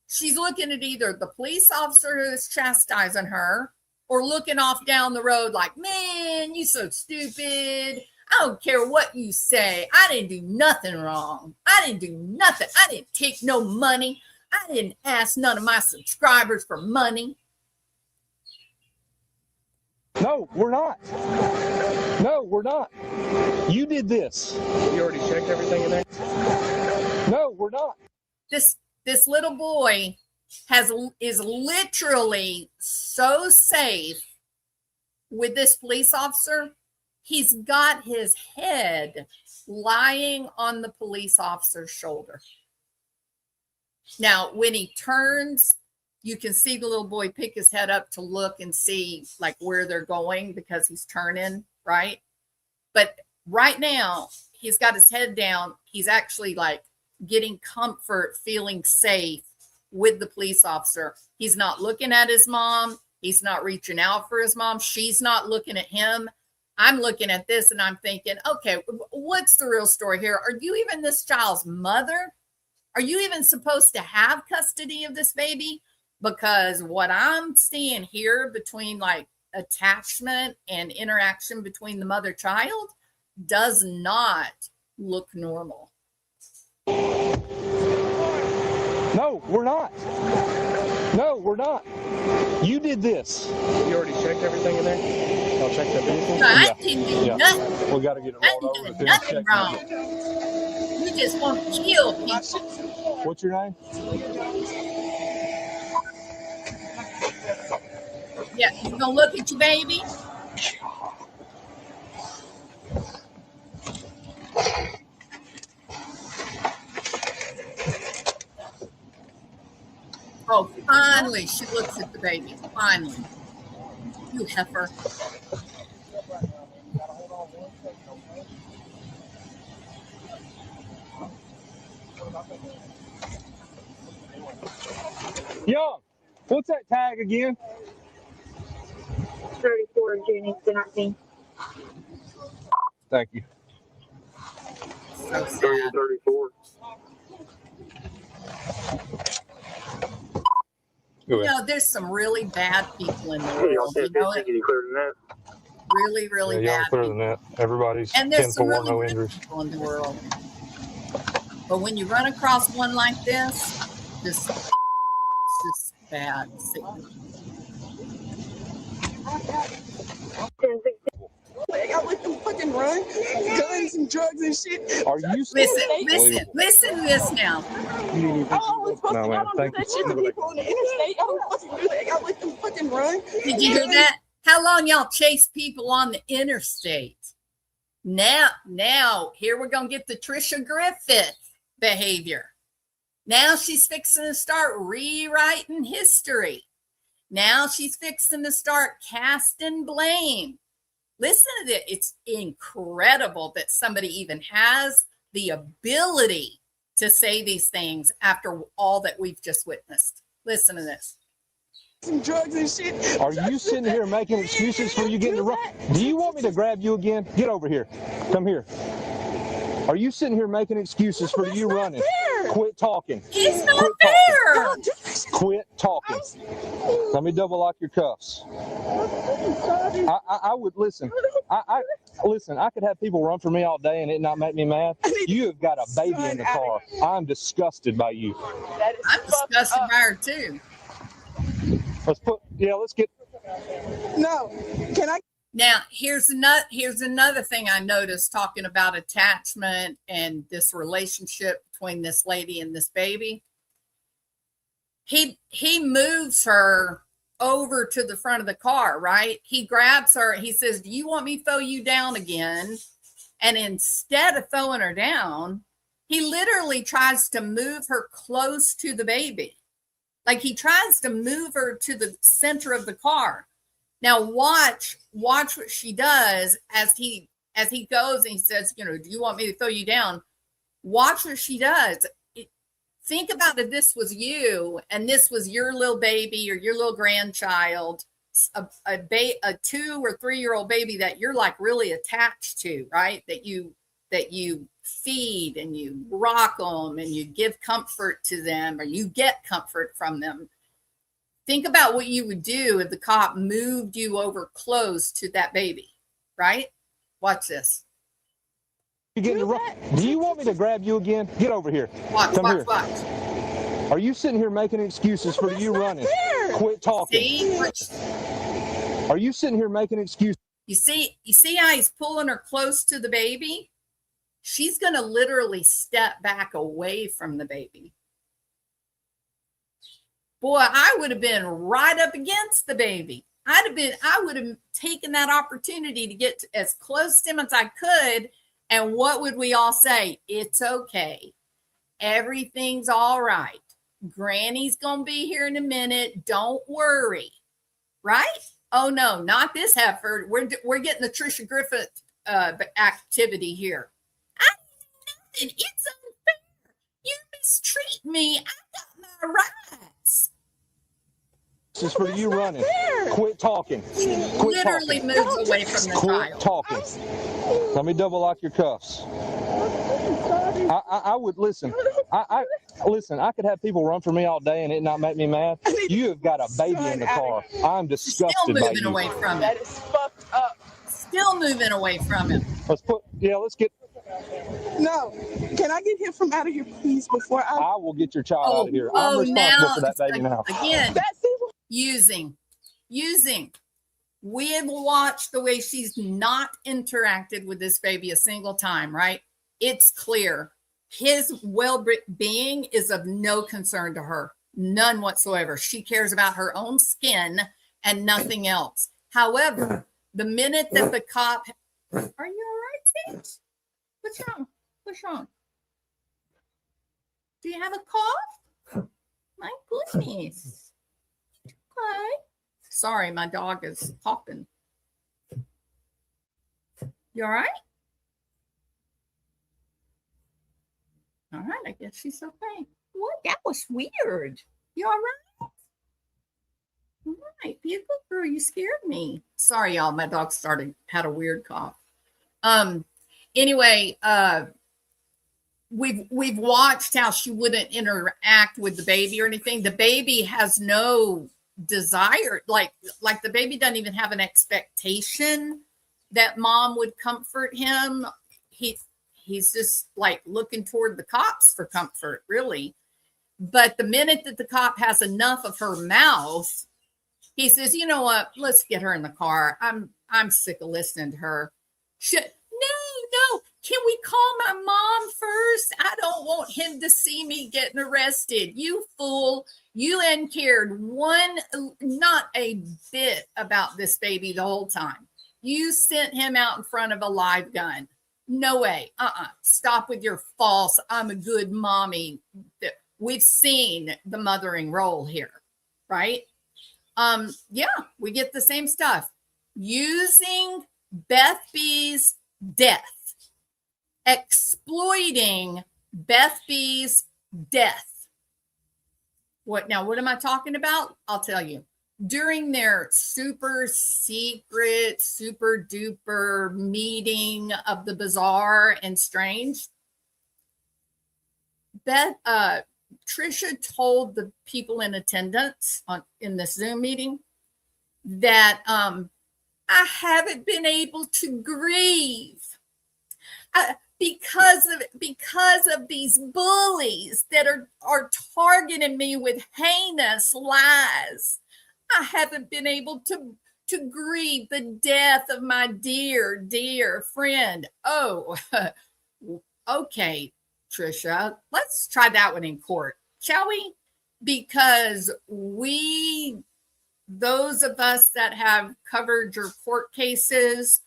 She's looking at either the police officer who's chastising her or looking off down the road like, man, you so stupid. I don't care what you say. I didn't do nothing wrong. I didn't do nothing. I didn't take no money. I didn't ask none of my subscribers for money. No, we're not. No, we're not. You did this. You already checked everything in there? No, we're not. This little boy is literally so safe with this police officer. He's got his head lying on the police officer's shoulder. Now, when he turns, you can see the little boy pick his head up to look and see like where they're going because he's turning, right? But right now, he's got his head down. He's actually like getting comfort, feeling safe with the police officer. He's not looking at his mom. He's not reaching out for his mom. She's not looking at him. I'm looking at this and I'm thinking, okay, what's the real story here? Are you even this child's mother? Are you even supposed to have custody of this baby? Because what I'm seeing here between like attachment and interaction between the mother child does not look normal. No, we're not. No, we're not. You did this. You already checked everything in there? I'll check the vehicle. No, I didn't do nothing. We got to get it I rolled didn't over. do nothing wrong. You just want to kill people. What's your name? Yeah, you gonna look at your baby? Oh, finally, she looks at the baby. Finally. You heifer. Young, what's that tag again? 34 June 17. Thank you. So sad. 34. You know, there's some really bad people in the world. You know it? Really, really Yeah, bad clearer people. than that. Everybody's And there's 10 some for really no good injuries. people in the world. But when you run across one like this, it's just bad. I let them fucking run. Guns and drugs and shit. Are you Listen to this now. I was supposed to No, man, do thank that you. shit to people on the interstate. I don't fucking do that. I let them fucking run. Did you hear that? How long y'all chase people on the interstate? Now, here we're gonna get the Trisha Griffith behavior. Now she's fixing to start rewriting history. Now she's fixing to start casting blame. Listen to it. It's incredible that somebody even has the ability to say these things after all that we've just witnessed. Listen to this. Some drugs and shit. Are you sitting here making excuses for you getting the run? Do you want me to grab you again? Get over here. Come here. Are you sitting here making excuses for you running? Quit talking. It's not Quit fair. talking. Quit talking. Let me double lock your cuffs. I would listen. Listen. I could have people run for me all day and it not make me mad. You have got a baby in the car. I'm disgusted by you. I'm disgusted by her too. Let's get. No. Can I? Now, here's another thing I noticed talking about attachment and this relationship between this lady and this baby. He moves her over to the front of the car, right? He grabs her. He says, "Do you want me to throw you down again?" And instead of throwing her down, he literally tries to move her close to the baby. Like he tries to move her to the center of the car. Now watch what she does as he goes and he says, "Do you want me to throw you down?" Watch what she does. Think about if this was you and this was your little baby or your little grandchild, a 2 or 3 year old baby that you're like really attached to, right? That you feed and you rock them and you give comfort to them or you get comfort from them. Think about what you would do if the cop moved you over close to that baby, right? Watch this. Do you want me to grab you again? Get over here. Watch. Are you sitting here making excuses for you running? Quit talking. See? Are you sitting here making excuses? You see how he's pulling her close to the baby? She's going to literally step back away from the baby. Boy, I would have been right up against the baby. I would have taken that opportunity to get as close to him as I could. And what would we all say? It's okay. Everything's all right. Granny's going to be here in a minute. Don't worry. Right? Oh, no, not this heifer. We're getting the Trisha Griffith activity here. I did nothing. It's unfair. You mistreat me. I got my rights. This is for you running. Quit talking. Quit Literally talking. moves away from the Quit child. talking. Let me double lock your cuffs. I would listen. I listen. I could have people run for me all day and it not make me mad. You have got a baby in the car. I'm disgusted Still by moving you. away from him. That is fucked up. Still moving away from him. Let's get. No. Can I get him from out of here, please, before I will get your child out of here. I'm responsible now, for that baby now. Again, That's using. We have watched the way she's not interacted with this baby a single time, right? It's clear. His well-being is of no concern to her. None whatsoever. She cares about her own skin and nothing else. However, the minute that the cop... Are you all right, Sage? What's wrong? What's wrong? Do you have a cough? My goodness. Okay. Sorry, my dog is coughing. You all right? All right, I guess she's okay. What? That was weird. You all right? All right, be a good girl. You scared me. Sorry, y'all. My dog had a weird cough. Anyway, we've watched how she wouldn't interact with the baby or anything. The baby has no desire, like the baby doesn't even have an expectation that mom would comfort him. He's just like looking toward the cops for comfort, really. But the minute that the cop has enough of her mouth, he says, "You know what? Let's get her in the car. I'm sick of listening to her." No. Can we call my mom first? I don't want him to see me getting arrested. You fool. You hadn't cared not a bit about this baby the whole time. You sent him out in front of a live gun. No way. Stop with your false, I'm a good mommy. We've seen the mothering role here, right? Yeah, we get the same stuff. Using Beth B's death, exploiting Beth B's death. What am I talking about? I'll tell you. During their super secret, super duper meeting of the bizarre and strange, Trisha told the people in attendance in this Zoom meeting that I haven't been able to grieve because of these bullies that are targeting me with heinous lies. I haven't been able to grieve the death of my dear friend. Oh, okay, Trisha, let's try that one in court, shall we? Because those of us that have covered your court cases,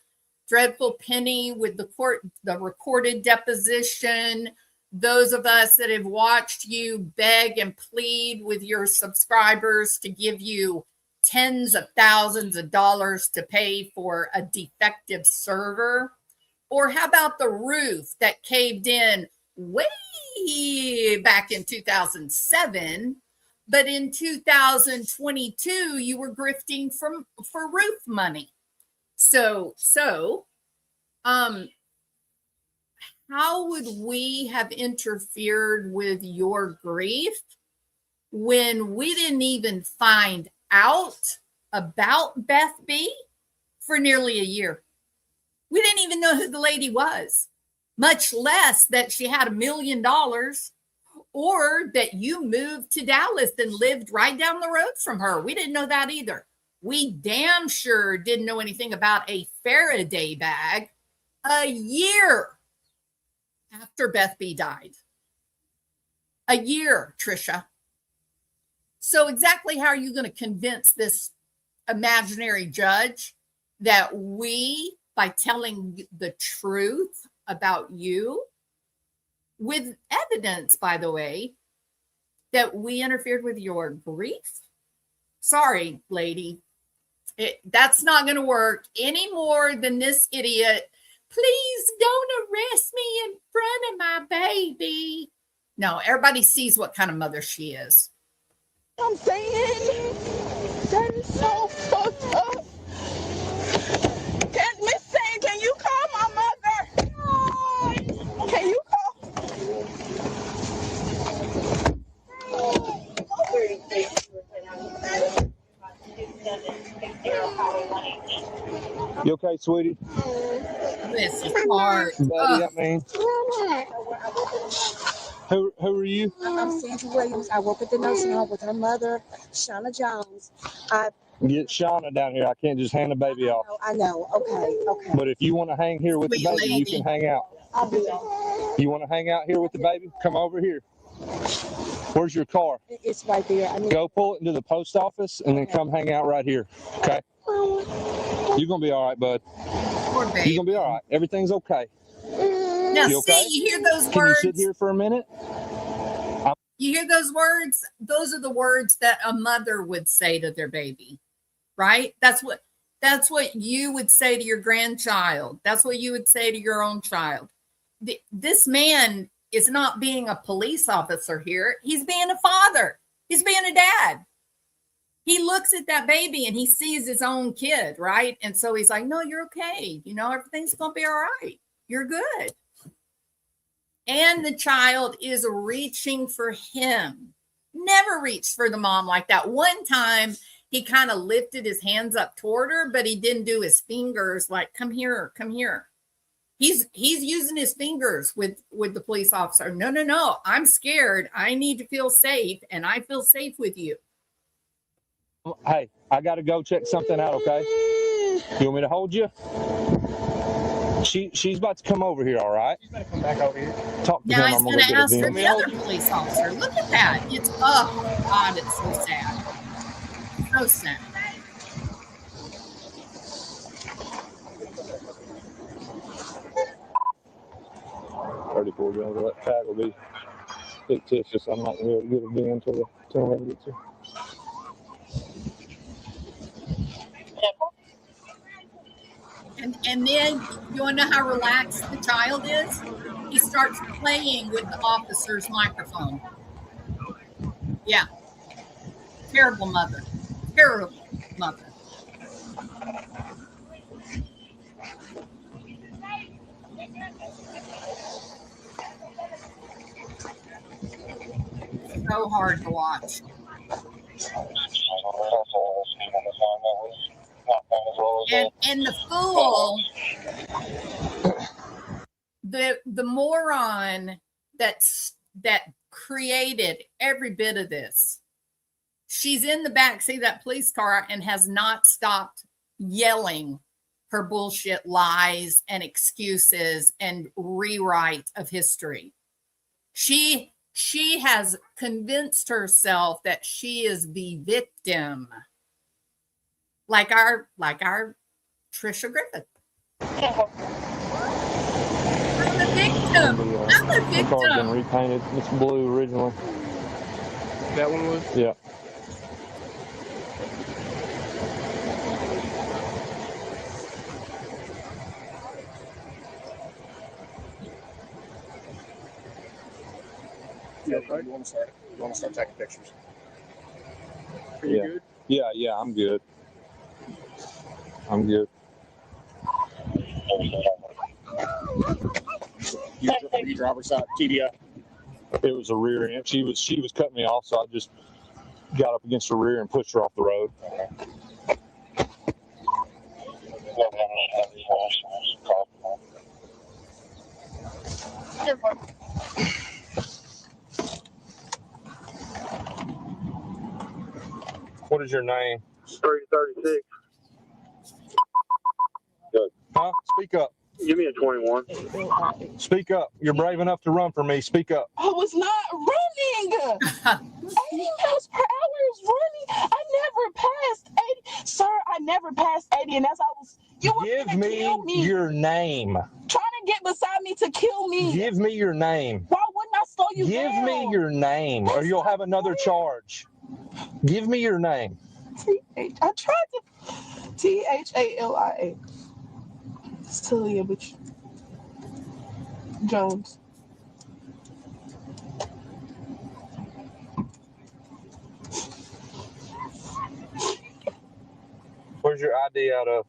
Dreadful Penny with the recorded deposition, those of us that have watched you beg and plead with your subscribers to give you tens of thousands of dollars to pay for a defective server. Or how about the roof that caved in way back in 2007, but in 2022 you were grifting for roof money. So how would we have interfered with your grief when we didn't even find out about Beth B for nearly a year? We didn't even know who the lady was, much less that she had $1 million or that you moved to Dallas and lived right down the road from her. We didn't know that either. We damn sure didn't know anything about a Faraday bag a year after Beth B died. A year, Trisha. So exactly how are you going to convince this imaginary judge that we, by telling the truth about you, with evidence, by the way, that we interfered with your grief? Sorry, lady. That's not going to work any more than this idiot. Please don't arrest me in front of my baby. No, everybody sees what kind of mother she is. I'm saying. That is so fucked up. Miss Sane, can you call my mother? Can you call? You okay, sweetie? This is hard. Buddy, I mean. Who are you? I'm Sandra Williams. I work at the nursing home with her mother, Shauna Jones. Get Shauna down here. I can't just hand the baby off. I know. Okay. But if you want to hang here with the Sweet baby, you lady. can hang out. I will. You want to hang out here with the baby? Come over here. Where's your car? It's right there. I mean, Go pull it into the post office and then come hang out right here. Okay? You're going to be all right, bud. Poor You're baby. going to be all right. Everything's okay. Now, You okay? see, you hear those Can you words? sit here for a minute? You hear those words? Those are the words that a mother would say to their baby, right? That's what you would say to your grandchild. That's what you would say to your own child. This man is not being a police officer here. He's being a father. He's being a dad. He looks at that baby and he sees his own kid, right? And so he's like, no, you're okay. You know, everything's going to be all right. You're good. And the child is reaching for him. Never reached for the mom like that. One time he kind of lifted his hands up toward her, but he didn't do his fingers like, come here, come here. He's using his fingers with the police officer. No. I'm scared. I need to feel safe, and I feel safe with you. Hey, I got to go check something out, okay? You want me to hold you? She's about to come over here, all right? She's about to come back over here. Talk to Now him. he's I'm going to get a ask for view. the other police officer. Look at that. It's, oh, God, it's so sad. So sad. That tag will be fictitious. I'm not going to be able to get it in until I get to. And then you want to know how relaxed the child is? He starts playing with the officer's microphone. Yeah. Terrible mother. Terrible mother. So hard to watch. And the fool, the moron that created every bit of this. She's in the backseat of that police car and has not stopped yelling her bullshit lies and excuses and rewrite of history. She has convinced herself that she is the victim. Like our Trisha Griffith. I'm the victim. I'm the The car's been victim. repainted. It's blue originally. That one was? Yeah. Yeah, you want to start taking pictures. Are Yeah. you good? Yeah, I'm good. I'm good. You driver's side, TDI. It was a rear end. She was cutting me off, so I just got up against her rear and pushed her off the road. What is your name? 336. Huh? Speak up. Give me a 21. Speak up. You're brave enough to run for me. Speak up. I was not running. 80 miles per hour is running. I never passed 80. Sir, I never passed 80, and as I was, you were Give gonna kill me. your name. Trying to get beside me to kill me. Give me your name. Why wouldn't I slow you Give down? me your name, or you'll have another charge. Give me your name. I tried to. THALIA. It's Talia, but Jones. Where's your ID out of?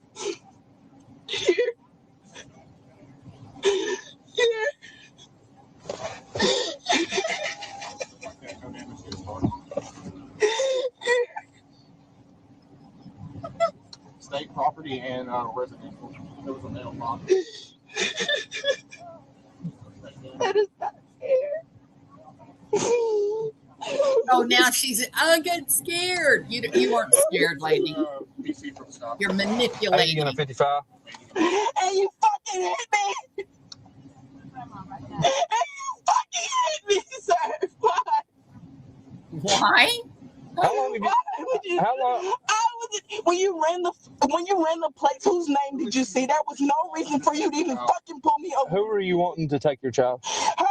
State property and residential. There was a mail box. That is not fair. Oh, now she's get scared. You weren't scared, lady. BC from Scott. You're 80 manipulating. and a 55. And you fucking hit me. And you fucking hit me, sir. Why? Why? How long have you? Why would you? How long? When you ran the plates, whose name did you see? There was no reason for you to even fucking pull me over. Who are you wanting to take your child? Her.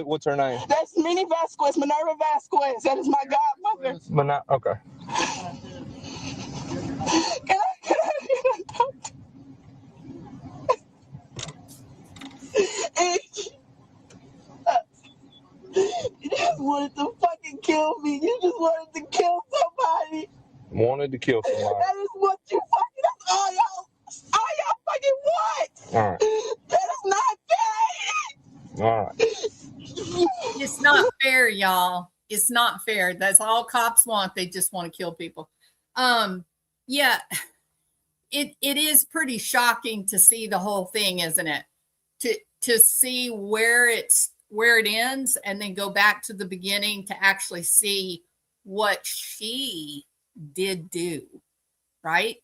What's her name? That's Minnie Vasquez, Minerva Vasquez. That is my godmother. Okay. Can I talk to you just wanted to fucking kill me. You just wanted to kill somebody. Wanted to kill somebody. That is what you fucking. That's all y'all fucking want. All right. That is not fair. All right. It's not fair, y'all. It's not fair. That's all cops want. They just want to kill people. Yeah, it is pretty shocking to see the whole thing, isn't it? To see where it ends and then go back to the beginning to actually see what she did do, right?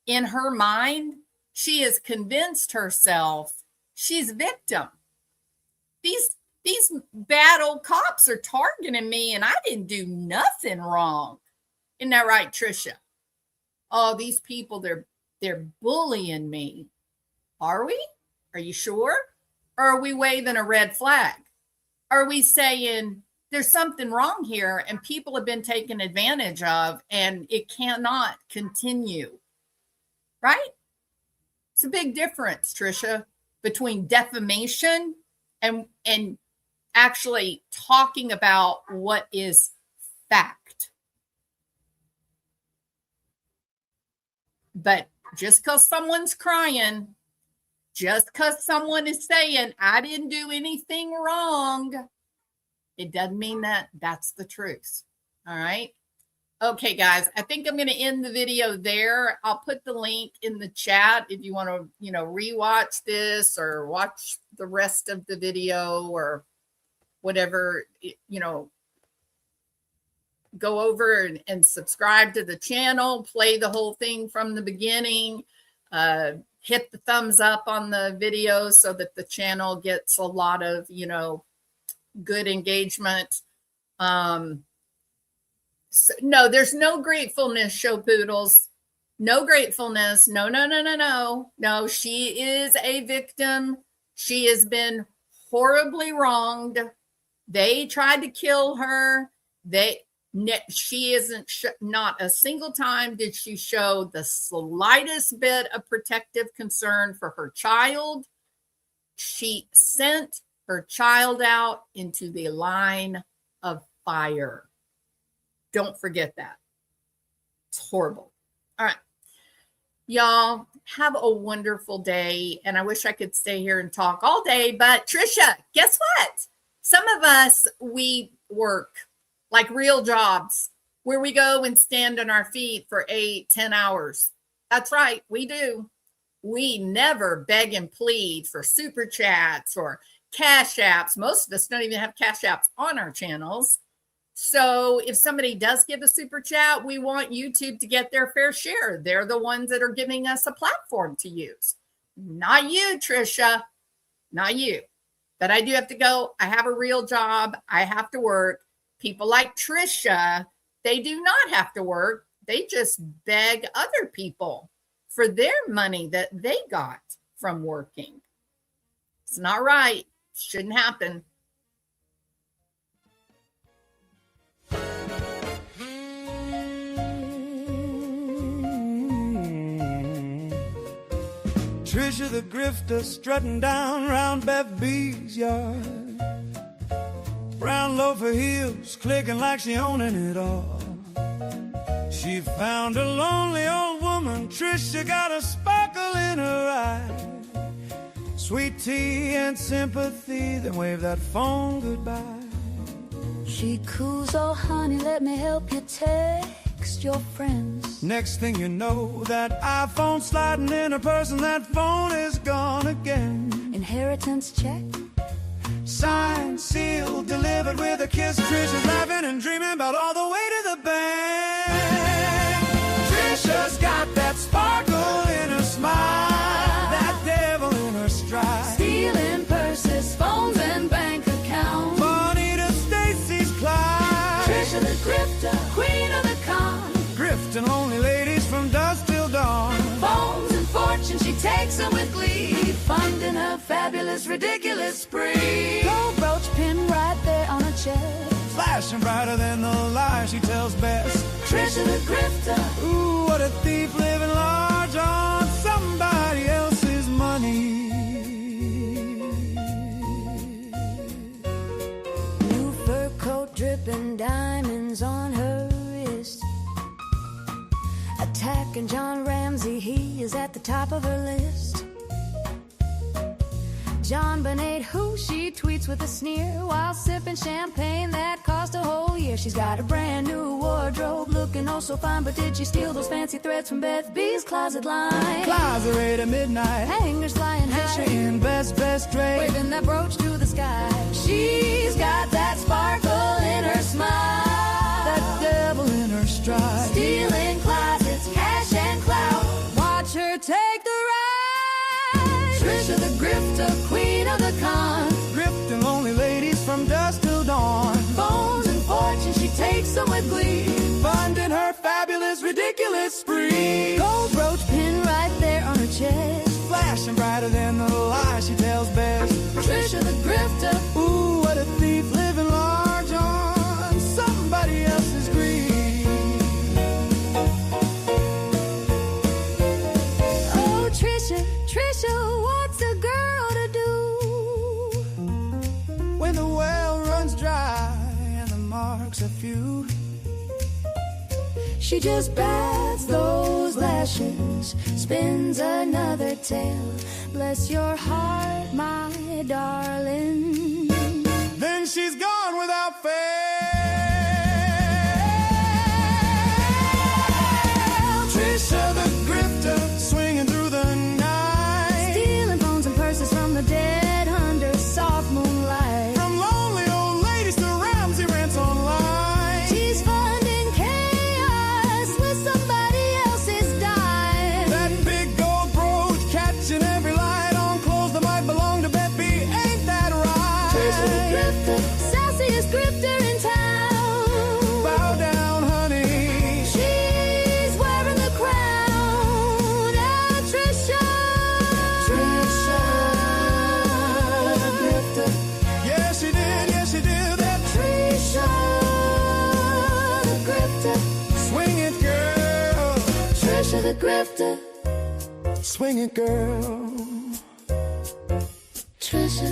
In her mind, she has convinced herself she's a victim. These bad old cops are targeting me and I didn't do nothing wrong. Isn't that right, Trisha? Oh, these people, they're bullying me. Are we? Are you sure? Or are we waving a red flag? Are we saying there's something wrong here and people have been taken advantage of and it cannot continue? Right? It's a big difference, Trisha, between defamation and actually talking about what is fact. But just because someone's crying, just because someone is saying, I didn't do anything wrong, it doesn't mean that that's the truth. All right. Okay, guys, I think I'm going to end the video there. I'll put the link in the chat if you want to, rewatch this or watch the rest of the video or whatever, go over and subscribe to the channel, play the whole thing from the beginning, hit the thumbs up on the video so that the channel gets a lot of, good engagement. So, no, there's no gratefulness, show poodles. No gratefulness. No. No, she is a victim. She has been horribly wronged. They tried to kill her. She isn't, not a single time did she show the slightest bit of protective concern for her child. She sent her child out into the line of fire. Don't forget that. It's horrible. All right. Y'all have a wonderful day. And I wish I could stay here and talk all day. But Trisha, guess what? Some of us, we work like real jobs where we go and stand on our feet for 8-10 hours. That's right. We do. We never beg and plead for super chats or cash apps. Most of us don't even have cash apps on our channels. So if somebody does give a super chat, we want YouTube to get their fair share. They're the ones that are giving us a platform to use. Not you, Trisha. Not you. But I do have to go. I have a real job. I have to work. People like Trisha, they do not have to work. They just beg other people for their money that they got from working. It's not right. Shouldn't happen. Trisha the grifter strutting down round Bev B's yard. Brown loafer heels clicking like she owning it all. She found a lonely old woman woman. Trisha got a sparkle in her eye. Sweet tea and sympathy, then wave that phone goodbye. She coos, oh honey, let me help you text your friends. Next thing you know, that iPhone sliding in her purse and that phone is gone again. Inheritance check. Signed, sealed, delivered with a kiss. Trisha's laughing and dreaming about all the way to the bank. Trisha's got that sparkle in her smile, that devil in her stride. Stealing purses, phones, and bank accounts. Bonita Stacy's Clyde. Trisha the grifter, queen of the con. Grifting lonely ladies from dusk till dawn. Phones and fortune, she takes them with glee. Funding her fabulous, ridiculous spree. Gold brooch pin right there on her chest. Flashing brighter than the lies she tells best. Trisha the grifter. Ooh, what a thief living large on somebody else's money. New fur coat dripping diamonds on her wrist. Attacking John Ramsey, he is at the top of her list. John Bonet, who she tweets with a sneer while sipping champagne that cost a whole year. She's got a brand new wardrobe looking oh so fine, but did she steal those fancy threads from Beth B's closet line? Closet raid at midnight. Hangers flying high. She in best dress. Waving that brooch to the sky. She's got that sparkle in her smile, That devil in her stride. stealing closets, cash and clout. Watch her take the ride. Trisha the grifter, queen of the con. Grifting lonely ladies from dusk till dawn. Phones and fortune, she takes them with glee. Funding her fabulous, ridiculous spree. Gold brooch pin right there on her chest. Flashing brighter than the lies she tells best. Trisha the grifter. Ooh, what a thief living large on somebody else's greed. Oh, Trisha, Trisha, what's a girl to do? When the well runs dry and the marks are few, She just bats those lashes, spins another tale. Bless your heart, my darling. then she's gone without fail. Trisha the grifter, swinging through the night. Stealing phones and purses from the dead under soft moonlight. From lonely old ladies to Ramsey rents online. She's funding chaos with somebody else's dime. That big gold brooch catching every light on clothes that might belong to Beth B. Ain't that right? Trisha the grifter, sassiest grifter in town. Bow down, honey. She's wearing the crown. Ah, Trisha. Trisha the grifter. Yes, she did. Yes, she did. That Trisha the grifter. swing it, girl. Trisha the grifter. Swing it, girl. Trisha.